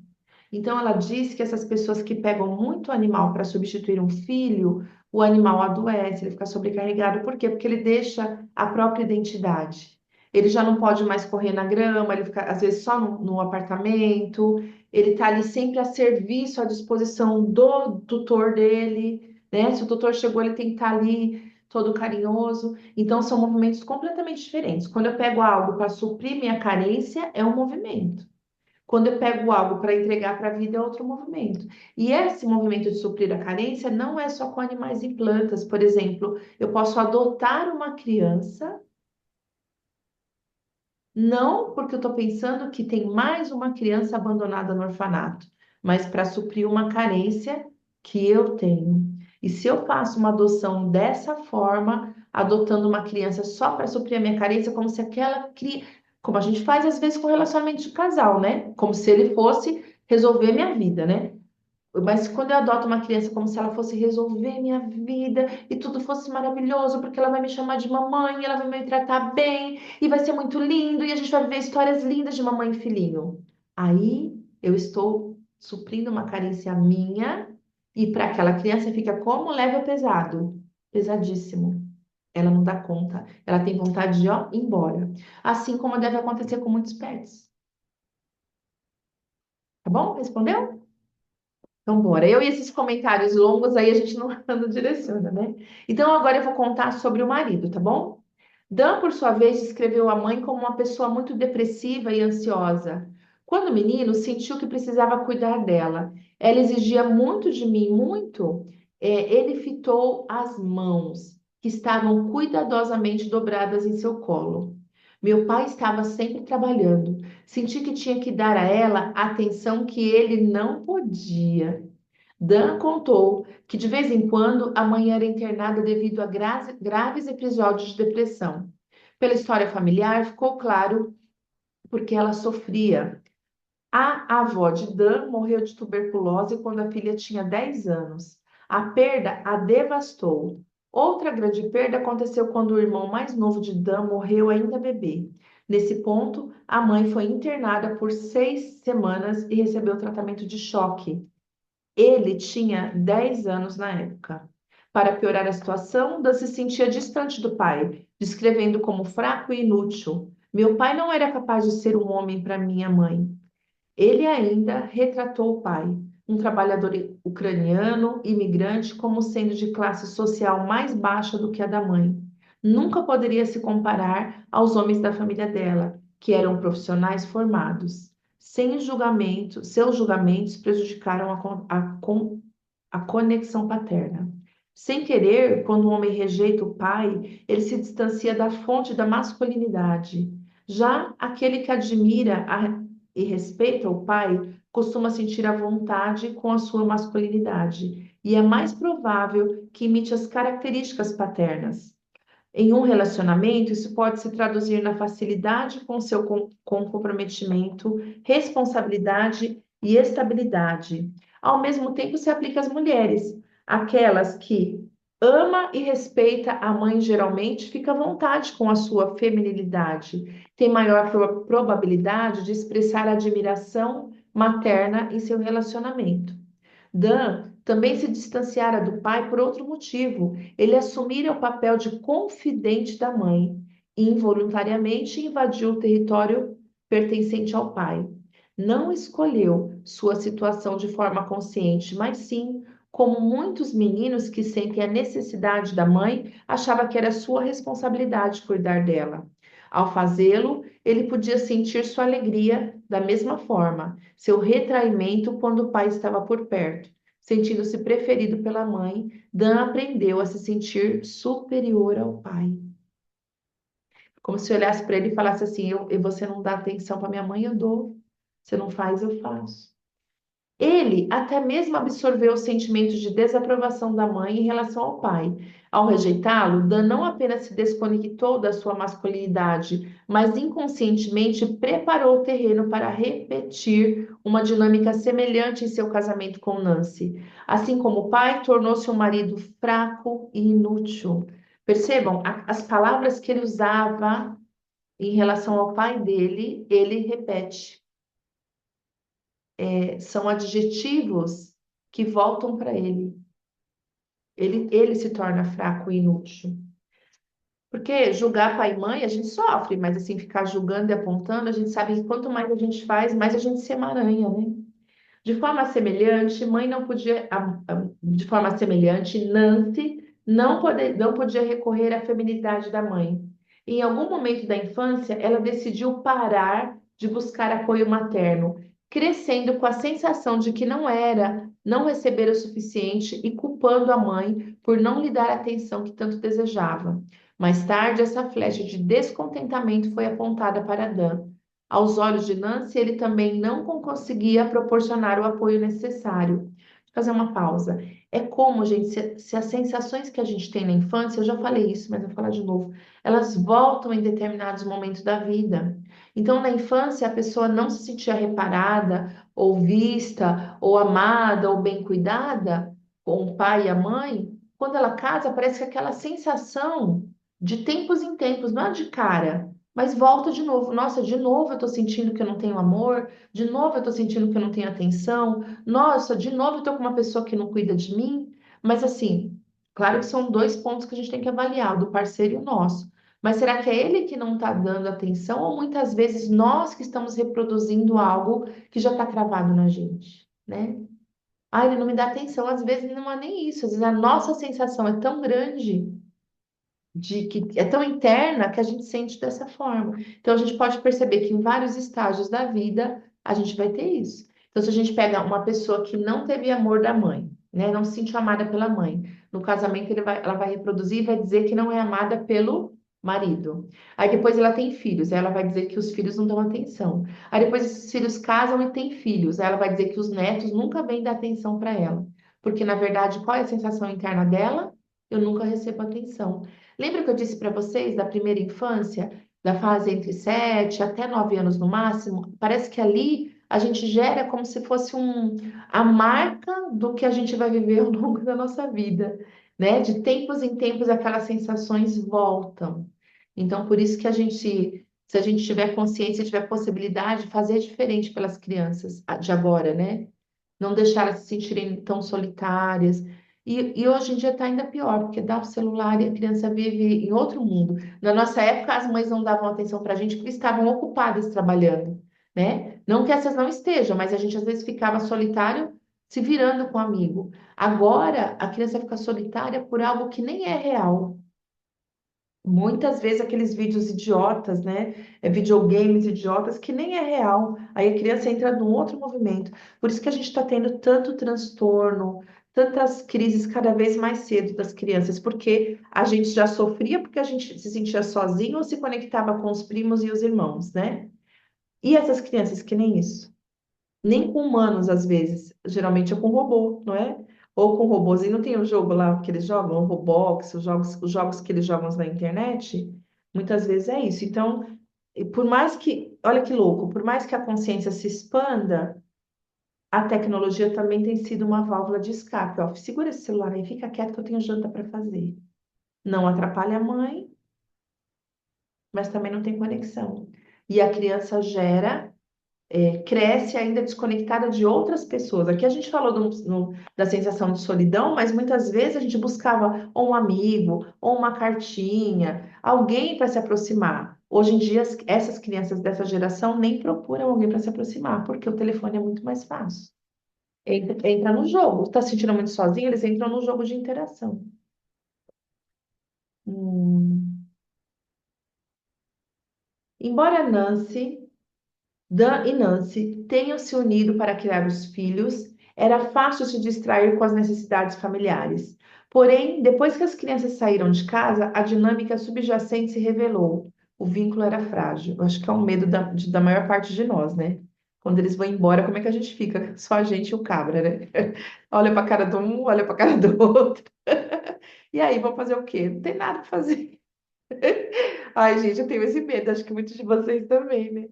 Speaker 1: Então, ela diz que essas pessoas que pegam muito animal para substituir um filho, o animal adoece, ele fica sobrecarregado. Por quê? Porque ele deixa a própria identidade. Ele já não pode mais correr na grama, ele fica, às vezes, só no apartamento, ele está ali sempre a serviço, à disposição do tutor dele, né? Se o tutor chegou, ele tem que estar ali todo carinhoso. Então, são movimentos completamente diferentes. Quando eu pego algo para suprir minha carência, é um movimento. Quando eu pego algo para entregar para a vida, é outro movimento. E esse movimento de suprir a carência não é só com animais e plantas. Por exemplo, eu posso adotar uma criança, não porque eu estou pensando que tem mais uma criança abandonada no orfanato, mas para suprir uma carência que eu tenho. E se eu faço uma adoção dessa forma, adotando uma criança só para suprir a minha carência, como se aquela criança, como a gente faz às vezes com relacionamento de casal, né? Como se ele fosse resolver minha vida, né? Mas quando eu adoto uma criança como se ela fosse resolver minha vida e tudo fosse maravilhoso, porque ela vai me chamar de mamãe, ela vai me tratar bem e vai ser muito lindo e a gente vai viver histórias lindas de mamãe e filhinho. Aí eu estou suprindo uma carência minha e para aquela criança fica como leve ou pesado? Pesadíssimo. Ela não dá conta, ela tem vontade de ó, ir embora. Assim como deve acontecer com muitos pets. Tá bom? Respondeu? Então, bora. Eu e esses comentários longos aí a gente não direciona, né? Então, agora eu vou contar sobre o marido, tá bom? Dan, por sua vez, descreveu a mãe como uma pessoa muito depressiva e ansiosa. Quando menino, sentiu que precisava cuidar dela. Ela exigia muito de mim, muito. Ele fitou as mãos, que estavam cuidadosamente dobradas em seu colo. Meu pai estava sempre trabalhando. Senti que tinha que dar a ela a atenção que ele não podia. Dan contou que de vez em quando a mãe era internada devido a graves episódios de depressão. Pela história familiar, ficou claro porque ela sofria. A avó de Dan morreu de tuberculose quando a filha tinha 10 anos. A perda a devastou. Outra grande perda aconteceu quando o irmão mais novo de Dan morreu ainda bebê. Nesse ponto, a mãe foi internada por 6 semanas e recebeu tratamento de choque. Ele tinha 10 anos na época. Para piorar a situação, Dan se sentia distante do pai, descrevendo como fraco e inútil. Meu pai não era capaz de ser um homem para minha mãe. Ele ainda retratou o pai, um trabalhador ucraniano, imigrante, como sendo de classe social mais baixa do que a da mãe. Nunca poderia se comparar aos homens da família dela, que eram profissionais formados. Sem julgamento, seus julgamentos prejudicaram a conexão paterna. Sem querer, quando um homem rejeita o pai, ele se distancia da fonte da masculinidade. Já aquele que admira e respeita o pai costuma sentir à vontade com a sua masculinidade e é mais provável que imite as características paternas. Em um relacionamento, isso pode se traduzir na facilidade com seu com comprometimento, responsabilidade e estabilidade. Ao mesmo tempo, se aplica às mulheres, aquelas que ama e respeita a mãe geralmente fica à vontade com a sua feminilidade, tem maior probabilidade de expressar admiração materna em seu relacionamento. Dan também se distanciara do pai por outro motivo. Ele assumira o papel de confidente da mãe e involuntariamente invadiu o território pertencente ao pai. Não escolheu sua situação de forma consciente, mas sim, como muitos meninos que sentem a necessidade da mãe, achava que era sua responsabilidade cuidar dela. Ao fazê-lo, ele podia sentir sua alegria da mesma forma, seu retraimento quando o pai estava por perto. Sentindo-se preferido pela mãe, Dan aprendeu a se sentir superior ao pai. Como se olhasse para ele e falasse assim: você não dá atenção para minha mãe, eu dou. Você não faz, eu faço. Ele até mesmo absorveu o sentimento de desaprovação da mãe em relação ao pai. Ao rejeitá-lo, Dan não apenas se desconectou da sua masculinidade, mas inconscientemente preparou o terreno para repetir uma dinâmica semelhante em seu casamento com Nancy. Assim como o pai, tornou-se um marido fraco e inútil. Percebam, as palavras que ele usava em relação ao pai dele, ele repete. São adjetivos que voltam para ele. Ele se torna fraco e inútil. Porque julgar pai e mãe, a gente sofre, mas assim, ficar julgando e apontando, a gente sabe que quanto mais a gente faz, mais a gente se emaranha, né? De forma semelhante, mãe não podia, de forma semelhante, Nancy não podia recorrer à feminilidade da mãe. Em algum momento da infância, ela decidiu parar de buscar apoio materno, crescendo com a sensação de que não receber o suficiente e culpando a mãe por não lhe dar a atenção que tanto desejava. Mais tarde, essa flecha de descontentamento foi apontada para Dan. Aos olhos de Nancy, ele também não conseguia proporcionar o apoio necessário. Vou fazer uma pausa. É como, gente, se as sensações que a gente tem na infância, eu já falei isso, mas vou falar de novo, elas voltam em determinados momentos da vida. Então, na infância, a pessoa não se sentia reparada, ou vista, ou amada, ou bem cuidada com o pai e a mãe. Quando ela casa, parece que aquela sensação de tempos em tempos, não é de cara, mas volta de novo. Nossa, de novo eu tô sentindo que eu não tenho amor, de novo eu tô sentindo que eu não tenho atenção. Nossa, de novo eu tô com uma pessoa que não cuida de mim. Mas assim, claro que são dois pontos que a gente tem que avaliar, o do parceiro e o nosso. Mas será que é ele que não está dando atenção ou muitas vezes nós que estamos reproduzindo algo que já está cravado na gente, né? Ah, ele não me dá atenção. Às vezes não é nem isso. Às vezes a nossa sensação é tão grande de que é tão interna que a gente sente dessa forma. Então a gente pode perceber que em vários estágios da vida a gente vai ter isso. Então se a gente pega uma pessoa que não teve amor da mãe, né, não se sentiu amada pela mãe, no casamento ela vai reproduzir e vai dizer que não é amada pelo marido. Aí depois ela tem filhos, aí ela vai dizer que os filhos não dão atenção. Aí depois esses filhos casam e têm filhos, aí ela vai dizer que os netos nunca vêm dar atenção para ela. Porque na verdade, qual é a sensação interna dela? Eu nunca recebo atenção. Lembra que eu disse para vocês da primeira infância, da fase entre 7 até 9 anos no máximo? Parece que ali a gente gera como se fosse a marca do que a gente vai viver ao longo da nossa vida, né? De tempos em tempos aquelas sensações voltam. Então, por isso que se a gente tiver consciência, tiver possibilidade, fazer diferente pelas crianças de agora, né? Não deixar elas se sentirem tão solitárias. E hoje em dia está ainda pior, porque dá o celular e a criança vive em outro mundo. Na nossa época, as mães não davam atenção para a gente porque estavam ocupadas trabalhando, né? Não que essas não estejam, mas a gente às vezes ficava solitário se virando com um amigo. Agora, a criança fica solitária por algo que nem é real. Muitas vezes aqueles vídeos idiotas, né? Videogames idiotas que nem é real. Aí a criança entra num outro movimento. Por isso que a gente está tendo tanto transtorno, tantas crises cada vez mais cedo das crianças, porque a gente já sofria porque a gente se sentia sozinho ou se conectava com os primos e os irmãos, né? E essas crianças que nem isso. Nem com humanos, às vezes. Geralmente é com robô, não é? Ou com robôs. E não tem o jogo lá que eles jogam, o Roblox, os jogos que eles jogam na internet? Muitas vezes é isso. Então, e por mais que, olha que louco, por mais que a consciência se expanda, a tecnologia também tem sido uma válvula de escape. Ó, segura esse celular aí, fica quieto que eu tenho janta para fazer. Não atrapalha a mãe, mas também não tem conexão. E a criança cresce ainda desconectada de outras pessoas. Aqui a gente falou da sensação de solidão, mas muitas vezes a gente buscava ou um amigo, ou uma cartinha, alguém para se aproximar. Hoje em dia, essas crianças dessa geração nem procuram alguém para se aproximar, porque o telefone é muito mais fácil. Entra no jogo. Está se sentindo muito sozinho, eles entram no jogo de interação. Hum. Embora Dan e Nancy tenham se unido para criar os filhos, era fácil se distrair com as necessidades familiares. Porém, depois que as crianças saíram de casa, a dinâmica subjacente se revelou. O vínculo era frágil. Eu acho que é o medo da maior parte de nós, né? Quando eles vão embora, como é que a gente fica? Só a gente e o cabra, né? Olha para a cara de um, olha para a cara do outro. E aí, vão fazer o quê? Não tem nada para fazer. Ai, gente, eu tenho esse medo, acho que muitos de vocês também, né?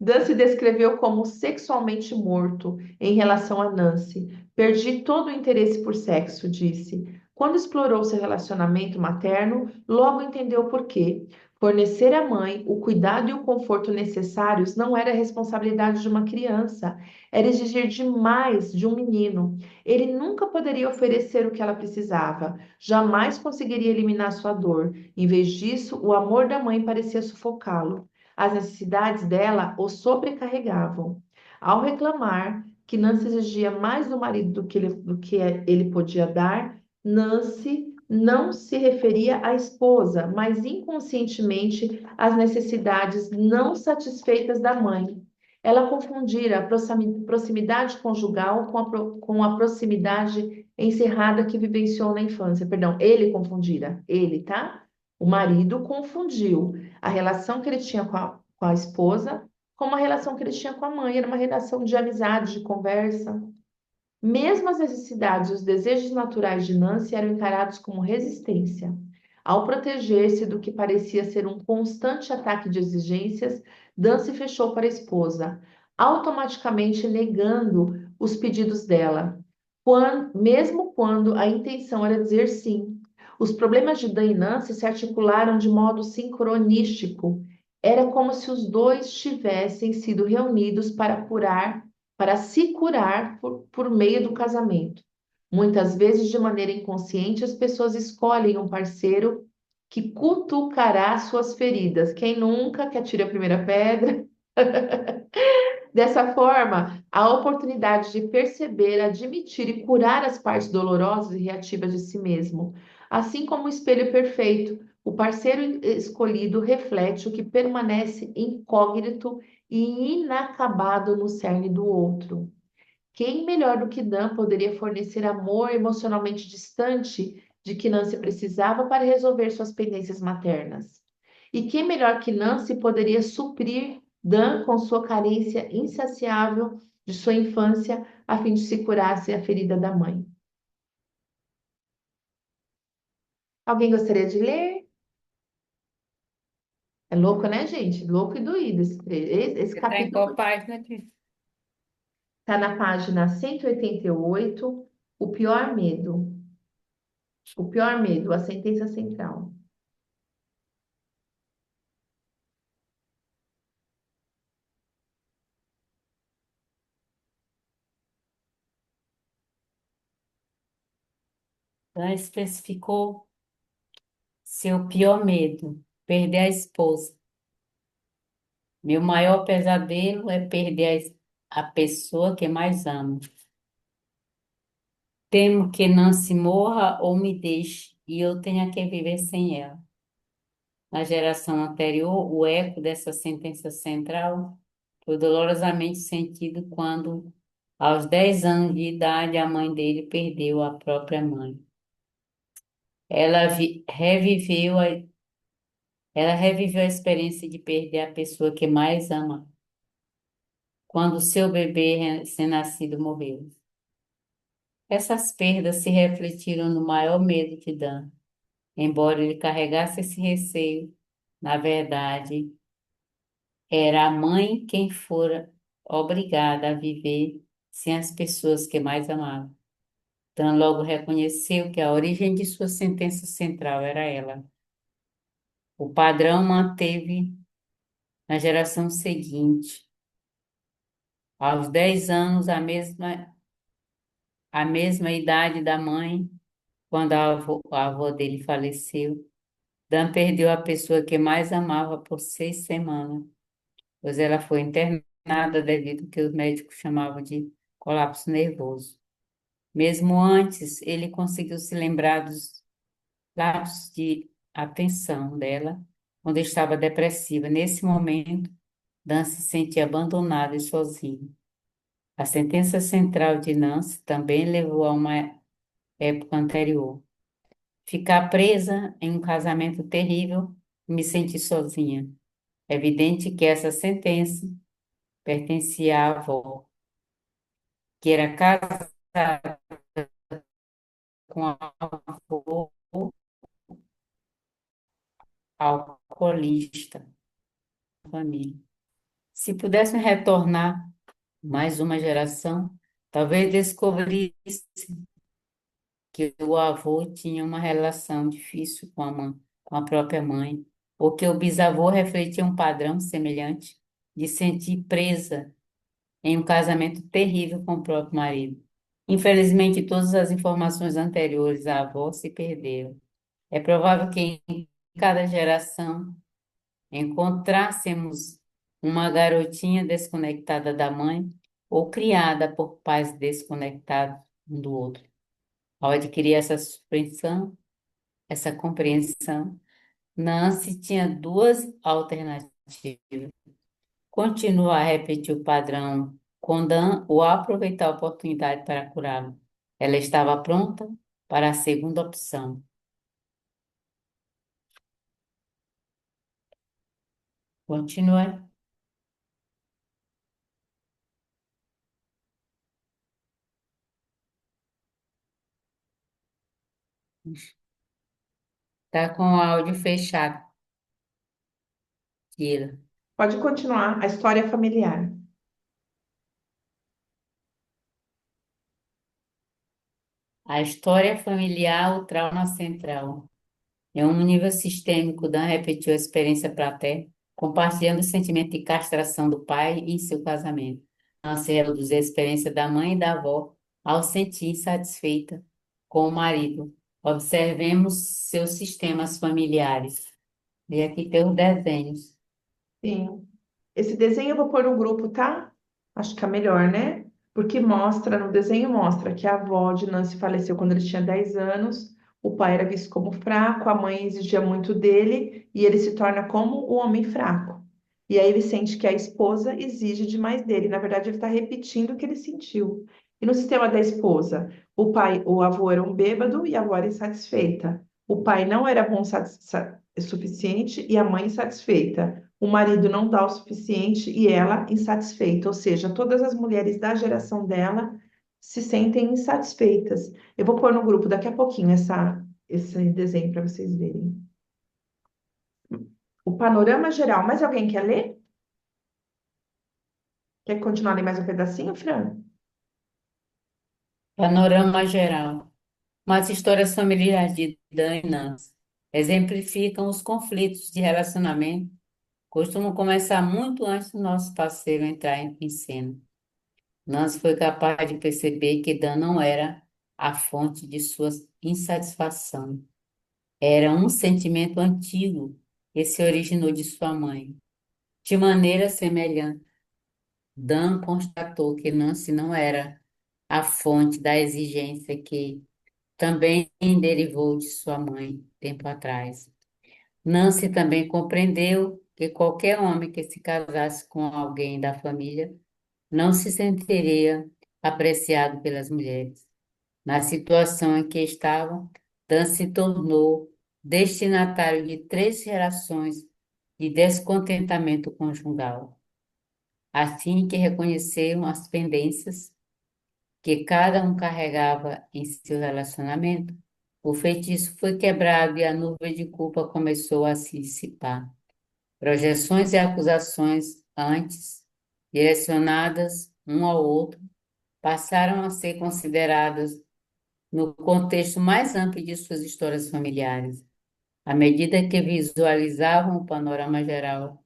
Speaker 1: Dan se descreveu como sexualmente morto em relação a Nancy. Perdi todo o interesse por sexo, disse. Quando explorou seu relacionamento materno, logo entendeu por quê. Fornecer à mãe o cuidado e o conforto necessários não era responsabilidade de uma criança, era exigir demais de um menino. Ele nunca poderia oferecer o que ela precisava, jamais conseguiria eliminar sua dor. Em vez disso, o amor da mãe parecia sufocá-lo. As necessidades dela o sobrecarregavam. Ao reclamar que Nancy exigia mais do marido do que ele podia dar, Nancy não se referia à esposa, mas inconscientemente às necessidades não satisfeitas da mãe. Ela confundira a proximidade conjugal com a proximidade encerrada que vivenciou na infância. Perdão, ele confundira, ele, tá? O marido confundiu a relação que ele tinha com a esposa com uma relação que ele tinha com a mãe. Era uma relação de amizade, de conversa. Mesmo as necessidades e os desejos naturais de Nancy eram encarados como resistência. Ao proteger-se do que parecia ser um constante ataque de exigências, Dan se fechou para a esposa, automaticamente negando os pedidos dela, mesmo quando a intenção era dizer sim. Os problemas de Dan e Nancy se articularam de modo sincronístico. Era como se os dois tivessem sido reunidos para se curar por meio do casamento. Muitas vezes, de maneira inconsciente, as pessoas escolhem um parceiro que cutucará suas feridas. Quem nunca quer tirar a primeira pedra? Dessa forma, a oportunidade de perceber, admitir e curar as partes dolorosas e reativas de si mesmo. Assim como o espelho perfeito, o parceiro escolhido reflete o que permanece incógnito e inacabado no cerne do outro. Quem melhor do que Dan poderia fornecer amor emocionalmente distante de que Nancy precisava para resolver suas pendências maternas? E quem melhor que Nancy poderia suprir Dan com sua carência insaciável de sua infância a fim de se curasse a ferida da mãe? Alguém gostaria de ler? É louco, né, gente? Louco e doído esse
Speaker 5: Você está em
Speaker 1: capítulo.
Speaker 5: qual página, Cris?
Speaker 1: Está na página 188, O Pior Medo. O Pior Medo, a sentença central.
Speaker 5: Ela especificou seu pior medo, perder a esposa. Meu maior pesadelo é perder a pessoa que mais amo. Temo que Nancy morra ou me deixe e eu tenha que viver sem ela. Na geração anterior, o eco dessa sentença central foi dolorosamente sentido quando, aos 10 anos de idade, a mãe dele perdeu a própria mãe. Ela reviveu a experiência de perder a pessoa que mais ama, quando seu bebê recém-nascido morreu. Essas perdas se refletiram no maior medo de Dan, embora ele carregasse esse receio. Na verdade, era a mãe quem fora obrigada a viver sem as pessoas que mais amava. Dan logo reconheceu que a origem de sua sentença central era ela. O padrão manteve na geração seguinte. Aos 10 anos, a mesma idade da mãe, quando a avó dele faleceu, Dan perdeu a pessoa que mais amava por 6 semanas, pois ela foi internada devido ao que os médicos chamavam de colapso nervoso. Mesmo antes, ele conseguiu se lembrar dos lapsos de atenção dela quando estava depressiva. Nesse momento, Dan se sentia abandonado e sozinho. A sentença central de Nancy também levou a uma época anterior. Ficar presa em um casamento terrível e me sentir sozinha. É evidente que essa sentença pertencia à avó, que era casada com um avô alcoolista da família. Se pudessem retornar mais uma geração, talvez descobrisse que o avô tinha uma relação difícil com a própria mãe, ou que o bisavô refletia um padrão semelhante de sentir presa em um casamento terrível com o próprio marido. Infelizmente, todas as informações anteriores à avó se perderam. É provável que em cada geração encontrássemos uma garotinha desconectada da mãe ou criada por pais desconectados um do outro. Ao adquirir essa compreensão, Nancy tinha duas alternativas: continuar a repetir o padrão com Dan ou aproveitar a oportunidade para curá-lo. Ela estava pronta para a segunda opção. Continua. Está com o áudio fechado, Kira.
Speaker 1: Pode continuar a história familiar.
Speaker 5: A história familiar, o trauma central. Em um nível sistêmico, Dan repetiu a experiência paterna, compartilhando o sentimento de castração do pai em seu casamento. Nancy reproduziu a experiência da mãe e da avó ao sentir insatisfeita com o marido. Observemos seus sistemas familiares. E aqui tem os desenhos.
Speaker 1: Sim. Esse desenho eu vou pôr no grupo, tá? Acho que é melhor, né? Porque mostra, no desenho mostra que a avó de Nancy faleceu quando ele tinha 10 anos, o pai era visto como fraco, a mãe exigia muito dele e ele se torna como o homem fraco. E aí ele sente que a esposa exige demais dele. Na verdade, ele está repetindo o que ele sentiu. E no sistema da esposa, o avô era um bêbado e a avó era insatisfeita. O pai não era bom suficiente e a mãe insatisfeita. O marido não dá o suficiente e ela insatisfeita, ou seja, todas as mulheres da geração dela se sentem insatisfeitas. Eu vou pôr no grupo daqui a pouquinho esse desenho para vocês verem. O panorama geral. Mais alguém quer ler? Quer continuar lendo mais um pedacinho, Fran?
Speaker 5: Panorama geral. Mas histórias familiares de Dan e Nancy exemplificam os conflitos de relacionamento, costumam começar muito antes do nosso parceiro entrar em cena. Nancy foi capaz de perceber que Dan não era a fonte de sua insatisfação. Era um sentimento antigo que se originou de sua mãe. De maneira semelhante, Dan constatou que Nancy não era a fonte da exigência que também derivou de sua mãe tempo atrás. Nancy também compreendeu que qualquer homem que se casasse com alguém da família não se sentiria apreciado pelas mulheres. Na situação em que estavam, Dan se tornou destinatário de 3 gerações de descontentamento conjugal. Assim que reconheceram as pendências que cada um carregava em seu relacionamento, o feitiço foi quebrado e a nuvem de culpa começou a se dissipar. Projeções e acusações antes direcionadas um ao outro passaram a ser consideradas no contexto mais amplo de suas histórias familiares. À medida que visualizavam o panorama geral,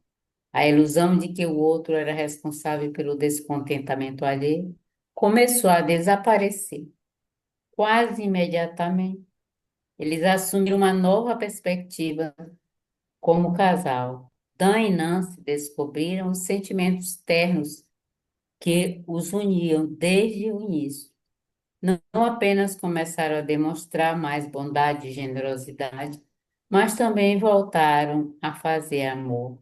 Speaker 5: a ilusão de que o outro era responsável pelo descontentamento alheio começou a desaparecer. Quase imediatamente, eles assumiram uma nova perspectiva como casal. Dan e Nancy descobriram os sentimentos ternos que os uniam desde o início. Não apenas começaram a demonstrar mais bondade e generosidade, mas também voltaram a fazer amor,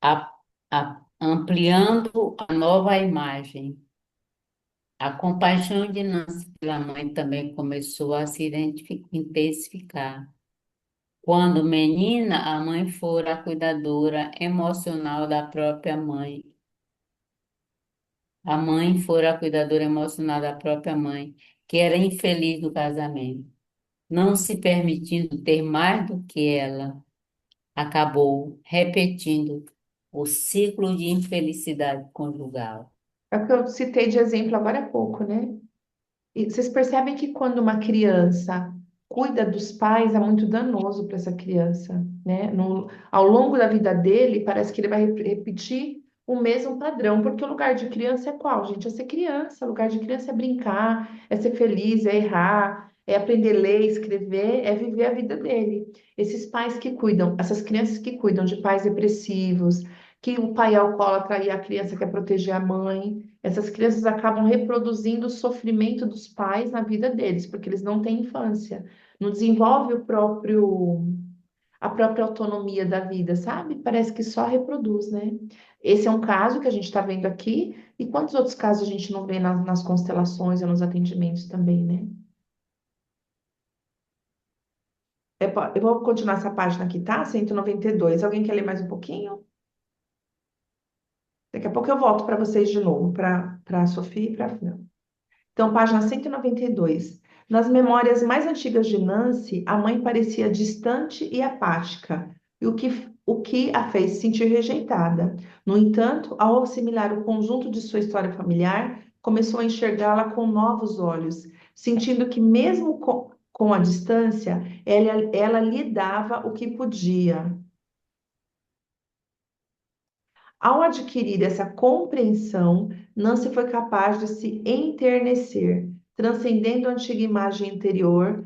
Speaker 5: a- ampliando a nova imagem. A compaixão de Nancy pela mãe também começou a se intensificar. Quando menina, a mãe fora a cuidadora emocional da própria mãe. A mãe fora a cuidadora emocional da própria mãe, que era infeliz no casamento. Não se permitindo ter mais do que ela, acabou repetindo o ciclo de infelicidade conjugal.
Speaker 1: É o que eu citei de exemplo agora há pouco, né? E vocês percebem que quando uma criança cuida dos pais, é muito danoso para essa criança, né? Ao longo da vida dele, parece que ele vai repetir o mesmo padrão, porque o lugar de criança é qual, gente? É ser criança. O lugar de criança é brincar, é ser feliz, é errar, é aprender a ler, escrever, é viver a vida dele. Esses pais que cuidam, essas crianças que cuidam de pais depressivos, que o pai é alcoólatra e a criança quer proteger a mãe, essas crianças acabam reproduzindo o sofrimento dos pais na vida deles, porque eles não têm infância, não desenvolve a própria autonomia da vida, sabe? Parece que só reproduz, né? Esse é um caso que a gente está vendo aqui, e quantos outros casos a gente não vê nas constelações ou nos atendimentos também, né? Eu vou continuar essa página aqui, tá? 192. Alguém quer ler mais um pouquinho? Daqui a pouco eu volto para vocês de novo, para a Sofia e para a Fran. Então, página 192. Nas memórias mais antigas de Nancy, a mãe parecia distante e apática, e o que a fez sentir rejeitada. No entanto, ao assimilar o conjunto de sua história familiar, começou a enxergá-la com novos olhos, sentindo que, mesmo com a distância, ela lhe dava o que podia. Ao adquirir essa compreensão, Nancy foi capaz de se enternecer, transcendendo a antiga imagem anterior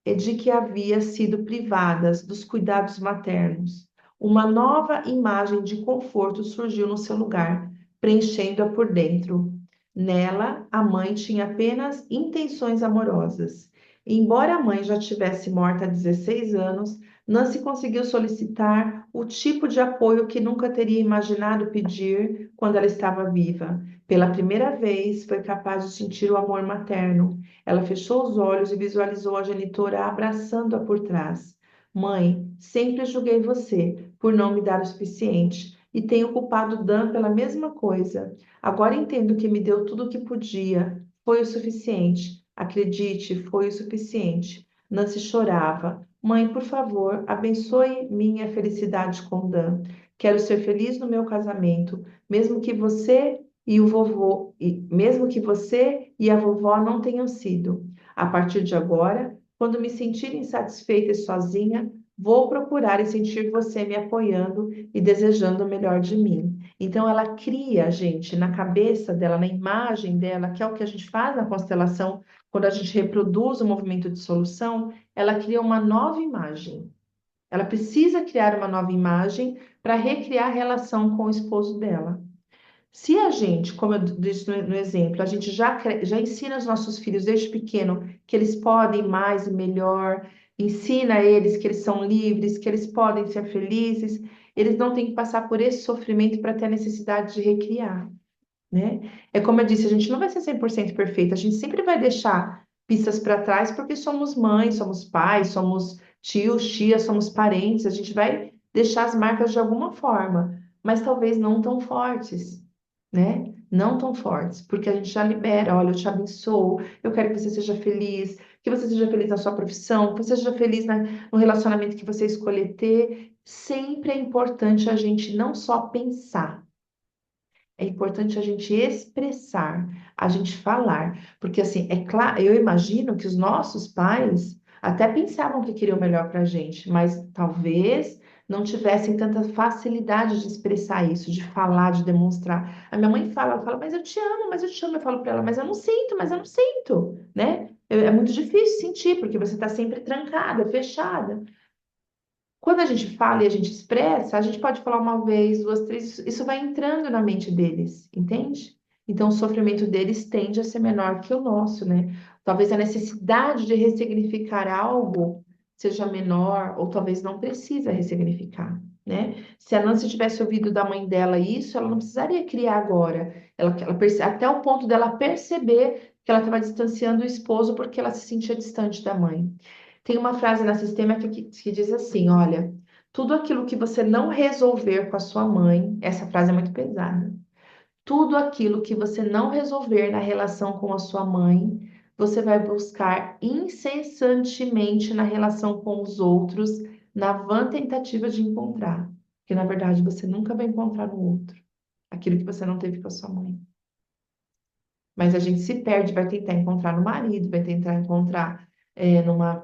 Speaker 1: e de que havia sido privadas dos cuidados maternos. Uma nova imagem de conforto surgiu no seu lugar, preenchendo-a por dentro. Nela, a mãe tinha apenas intenções amorosas. Embora a mãe já tivesse morta há 16 anos, Nancy conseguiu solicitar o tipo de apoio que nunca teria imaginado pedir quando ela estava viva. Pela primeira vez, foi capaz de sentir o amor materno. Ela fechou os olhos e visualizou a genitora abraçando-a por trás. Mãe, sempre julguei você por não me dar o suficiente e tenho culpado Dan pela mesma coisa. Agora entendo que me deu tudo o que podia. Foi o suficiente. Acredite, foi o suficiente. Nancy chorava. Mãe, por favor, abençoe minha felicidade com Dan. Quero ser feliz no meu casamento, mesmo que você e o vovô, mesmo que você e a vovó não tenham sido. A partir de agora, quando me sentir insatisfeita e sozinha, vou procurar e sentir você me apoiando e desejando o melhor de mim. Então, ela cria, gente, na cabeça dela, na imagem dela, que é o que a gente faz na constelação, quando a gente reproduz o movimento de solução, ela cria uma nova imagem. Ela precisa criar uma nova imagem para recriar a relação com o esposo dela. Se a gente, como eu disse no exemplo, a gente já ensina os nossos filhos desde pequeno que eles podem mais e melhor, ensina eles que eles são livres, que eles podem ser felizes, eles não têm que passar por esse sofrimento para ter a necessidade de recriar, né? É como eu disse, a gente não vai ser 100% perfeita, a gente sempre vai deixar pistas para trás porque somos mães, somos pais, somos tios, tias, somos parentes, a gente vai deixar as marcas de alguma forma, mas talvez não tão fortes, né? Não tão fortes, porque a gente já libera, olha, eu te abençoo, eu quero que você seja feliz, que você seja feliz na sua profissão, que você seja feliz no relacionamento que você escolher ter. Sempre é importante a gente não só pensar, é importante a gente expressar, a gente falar, porque assim, é claro, eu imagino que os nossos pais até pensavam que queriam o melhor para a gente, mas talvez não tivessem tanta facilidade de expressar isso, de falar, de demonstrar. A minha mãe fala, ela fala, mas eu te amo, mas eu te amo. Eu falo para ela, mas eu não sinto, mas eu não sinto, né? É muito difícil sentir, porque você está sempre trancada, fechada. Quando a gente fala e a gente expressa, a gente pode falar uma vez, duas, três, isso vai entrando na mente deles, entende? Então, o sofrimento deles tende a ser menor que o nosso, né? Talvez a necessidade de ressignificar algo seja menor, ou talvez não precisa ressignificar, né? Se a Nancy tivesse ouvido da mãe dela isso, ela não precisaria criar agora. Até o ponto dela perceber que ela estava distanciando o esposo porque ela se sentia distante da mãe. Tem uma frase na Sistema que diz assim: olha, tudo aquilo que você não resolver com a sua mãe, essa frase é muito pesada. Tudo aquilo que você não resolver na relação com a sua mãe, você vai buscar incessantemente na relação com os outros, na vã tentativa de encontrar. Porque na verdade você nunca vai encontrar no outro aquilo que você não teve com a sua mãe. Mas a gente se perde, vai tentar encontrar no marido, vai tentar encontrar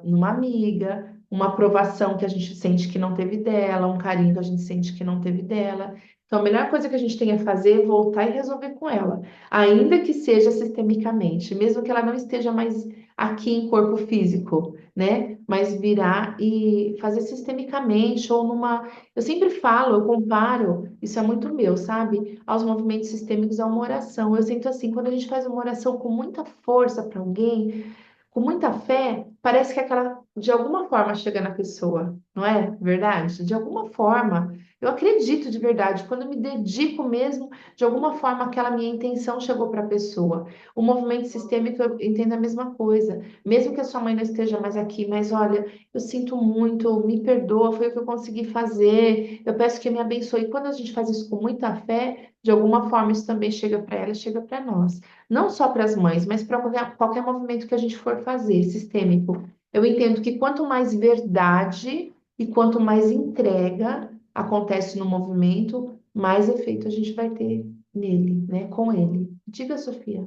Speaker 1: numa amiga, uma aprovação que a gente sente que não teve dela, um carinho que a gente sente que não teve dela. Então, a melhor coisa que a gente tem a fazer é voltar e resolver com ela, ainda que seja sistemicamente, mesmo que ela não esteja mais aqui em corpo físico, né? Mas virar e fazer sistemicamente ou numa. Eu sempre falo, eu comparo, isso é muito meu, sabe? Aos movimentos sistêmicos a uma oração. Eu sinto assim, quando a gente faz uma oração com muita força para alguém, com muita fé, parece que aquela, de alguma forma, chega na pessoa, não é verdade? De alguma forma. Eu acredito de verdade, quando eu me dedico mesmo, de alguma forma aquela minha intenção chegou para a pessoa. O movimento sistêmico eu entendo a mesma coisa. Mesmo que a sua mãe não esteja mais aqui, mas olha, eu sinto muito, me perdoa, foi o que eu consegui fazer. Eu peço que me abençoe. E quando a gente faz isso com muita fé, de alguma forma isso também chega para ela, chega para nós. Não só para as mães, mas para qualquer movimento que a gente for fazer, sistêmico. Eu entendo que quanto mais verdade e quanto mais entrega acontece no movimento, mais efeito a gente vai ter nele, né? Com ele. Diga, Sofia.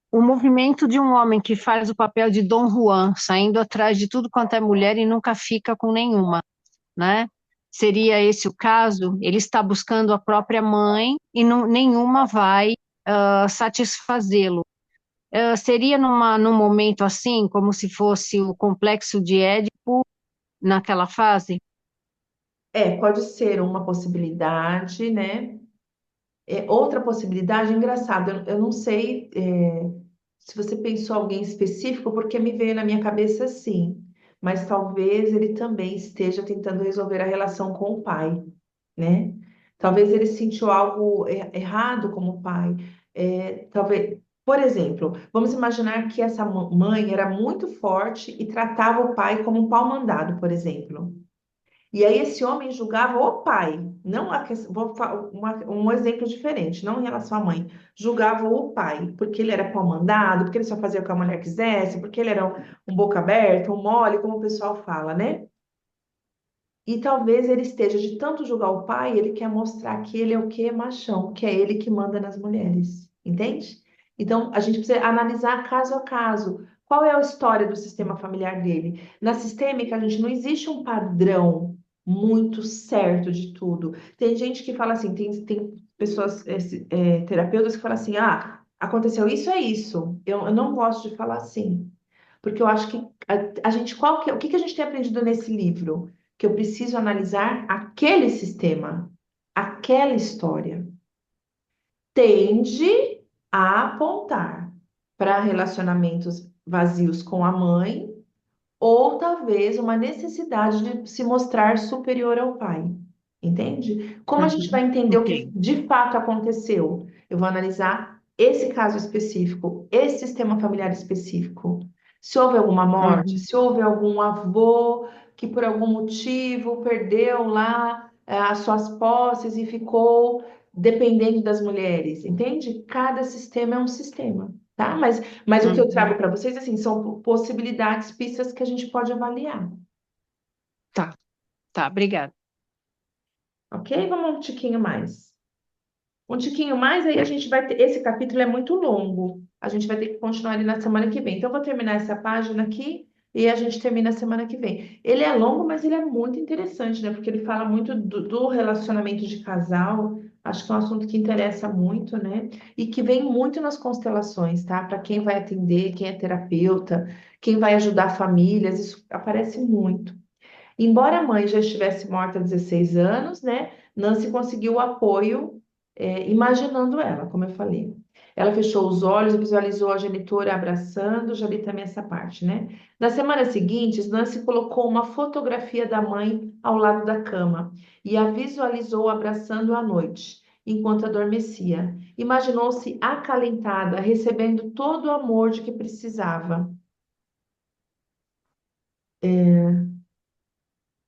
Speaker 2: O movimento de um homem que faz o papel de Dom Juan, saindo atrás de tudo quanto é mulher e nunca fica com nenhuma, né? Seria esse o caso? Ele está buscando a própria mãe e nenhuma vai satisfazê-lo. Seria num momento assim, como se fosse o complexo de Édipo naquela fase?
Speaker 1: Pode ser uma possibilidade, né? Outra possibilidade, engraçado, eu não sei se você pensou alguém específico, porque me veio na minha cabeça sim, mas talvez ele também esteja tentando resolver a relação com o pai, né? Talvez ele sentiu algo errado como pai. Talvez, por exemplo, vamos imaginar que essa mãe era muito forte e tratava o pai como um pau-mandado, por exemplo. E aí esse homem julgava o pai, não um exemplo diferente, não em relação à mãe, julgava o pai, porque ele era pau-mandado, porque ele só fazia o que a mulher quisesse, porque ele era um boca aberta, um mole, como o pessoal fala, né? E talvez ele esteja de tanto julgar o pai, ele quer mostrar que ele é o quê? Machão, que é ele que manda nas mulheres, entende? Então, a gente precisa analisar caso a caso. Qual é a história do sistema familiar dele? Na sistêmica, a gente não existe um padrão muito certo de tudo. Tem gente que fala assim, tem pessoas, terapeutas que falam assim, aconteceu isso, é isso. Eu não gosto de falar assim, porque eu acho que a gente, o que que a gente tem aprendido nesse livro? Que eu preciso analisar aquele sistema, aquela história. Tende a apontar para relacionamentos vazios com a mãe, ou talvez uma necessidade de se mostrar superior ao pai. Entende? Como a gente vai
Speaker 2: Uhum.
Speaker 1: entender o que
Speaker 2: Ok.
Speaker 1: de fato aconteceu? Eu vou analisar esse caso específico, esse sistema familiar específico. Se houve alguma morte,
Speaker 2: Uhum.
Speaker 1: se houve algum avô que por algum motivo perdeu lá as suas posses e ficou dependente das mulheres, entende? Cada sistema é um sistema, tá? Mas o que eu trago
Speaker 2: Uhum.
Speaker 1: para vocês, assim, são possibilidades, pistas que a gente pode avaliar,
Speaker 2: Tá, tá, obrigada.
Speaker 1: ok? Vamos um tiquinho mais. Um tiquinho mais, aí a gente vai ter. Esse capítulo é muito longo. A gente vai ter que continuar ele na semana que vem. Então, eu vou terminar essa página aqui e a gente termina a semana que vem. Ele é longo, mas ele é muito interessante, né? Porque ele fala muito do relacionamento de casal. Acho que é um assunto que interessa muito, né? E que vem muito nas constelações, tá? Para quem vai atender, quem é terapeuta, quem vai ajudar famílias, isso aparece muito. Embora a mãe já estivesse morta há 16 anos, né? Nancy conseguiu o apoio, imaginando ela, como eu falei. Ela fechou os olhos, visualizou a genitora abraçando, já li também essa parte, né? Nas semanas seguintes, Nancy colocou uma fotografia da mãe ao lado da cama e a visualizou abraçando à noite, enquanto adormecia. Imaginou-se acalentada, recebendo todo o amor de que precisava.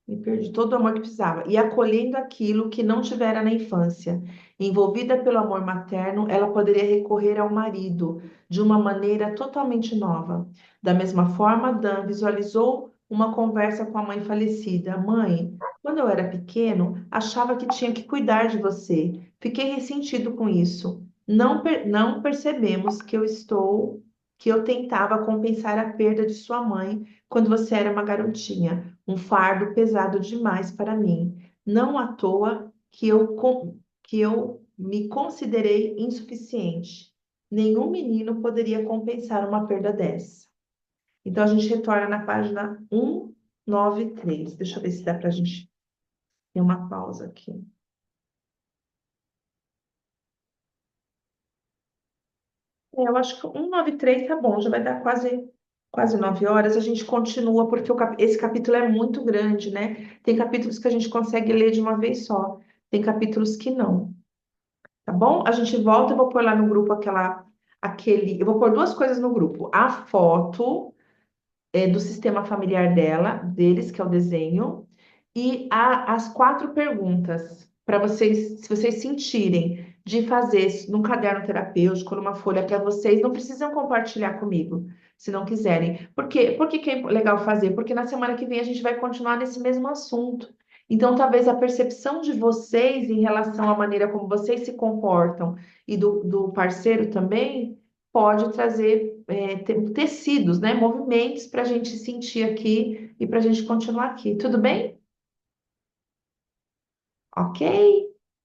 Speaker 1: Me perdi todo o amor que precisava. E acolhendo aquilo que não tivera na infância. Envolvida pelo amor materno, ela poderia recorrer ao marido de uma maneira totalmente nova. Da mesma forma, Dan visualizou uma conversa com a mãe falecida. Mãe, quando eu era pequeno, achava que tinha que cuidar de você. Fiquei ressentido com isso. Não percebemos que eu tentava compensar a perda de sua mãe quando você era uma garotinha, um fardo pesado demais para mim. Não à toa que eu me considerei insuficiente. Nenhum menino poderia compensar uma perda dessa. Então a gente retorna na página 193. Deixa eu ver se dá para a gente ter uma pausa aqui. Eu acho que 193 tá bom, já vai dar quase 9 horas. A gente continua, porque esse capítulo é muito grande, né? Tem capítulos que a gente consegue ler de uma vez só, tem capítulos que não, tá bom? A gente volta, eu vou pôr lá no grupo eu vou pôr duas coisas no grupo: a foto do sistema familiar deles, que é o desenho, e as 4 perguntas para vocês, se vocês sentirem de fazer num caderno terapêutico, numa folha para vocês, não precisam compartilhar comigo, se não quiserem. Por que que é legal fazer? Porque na semana que vem a gente vai continuar nesse mesmo assunto. Então, talvez a percepção de vocês em relação à maneira como vocês se comportam e do parceiro também pode trazer tecidos, né, movimentos para a gente sentir aqui e para a gente continuar aqui. Tudo bem? Ok?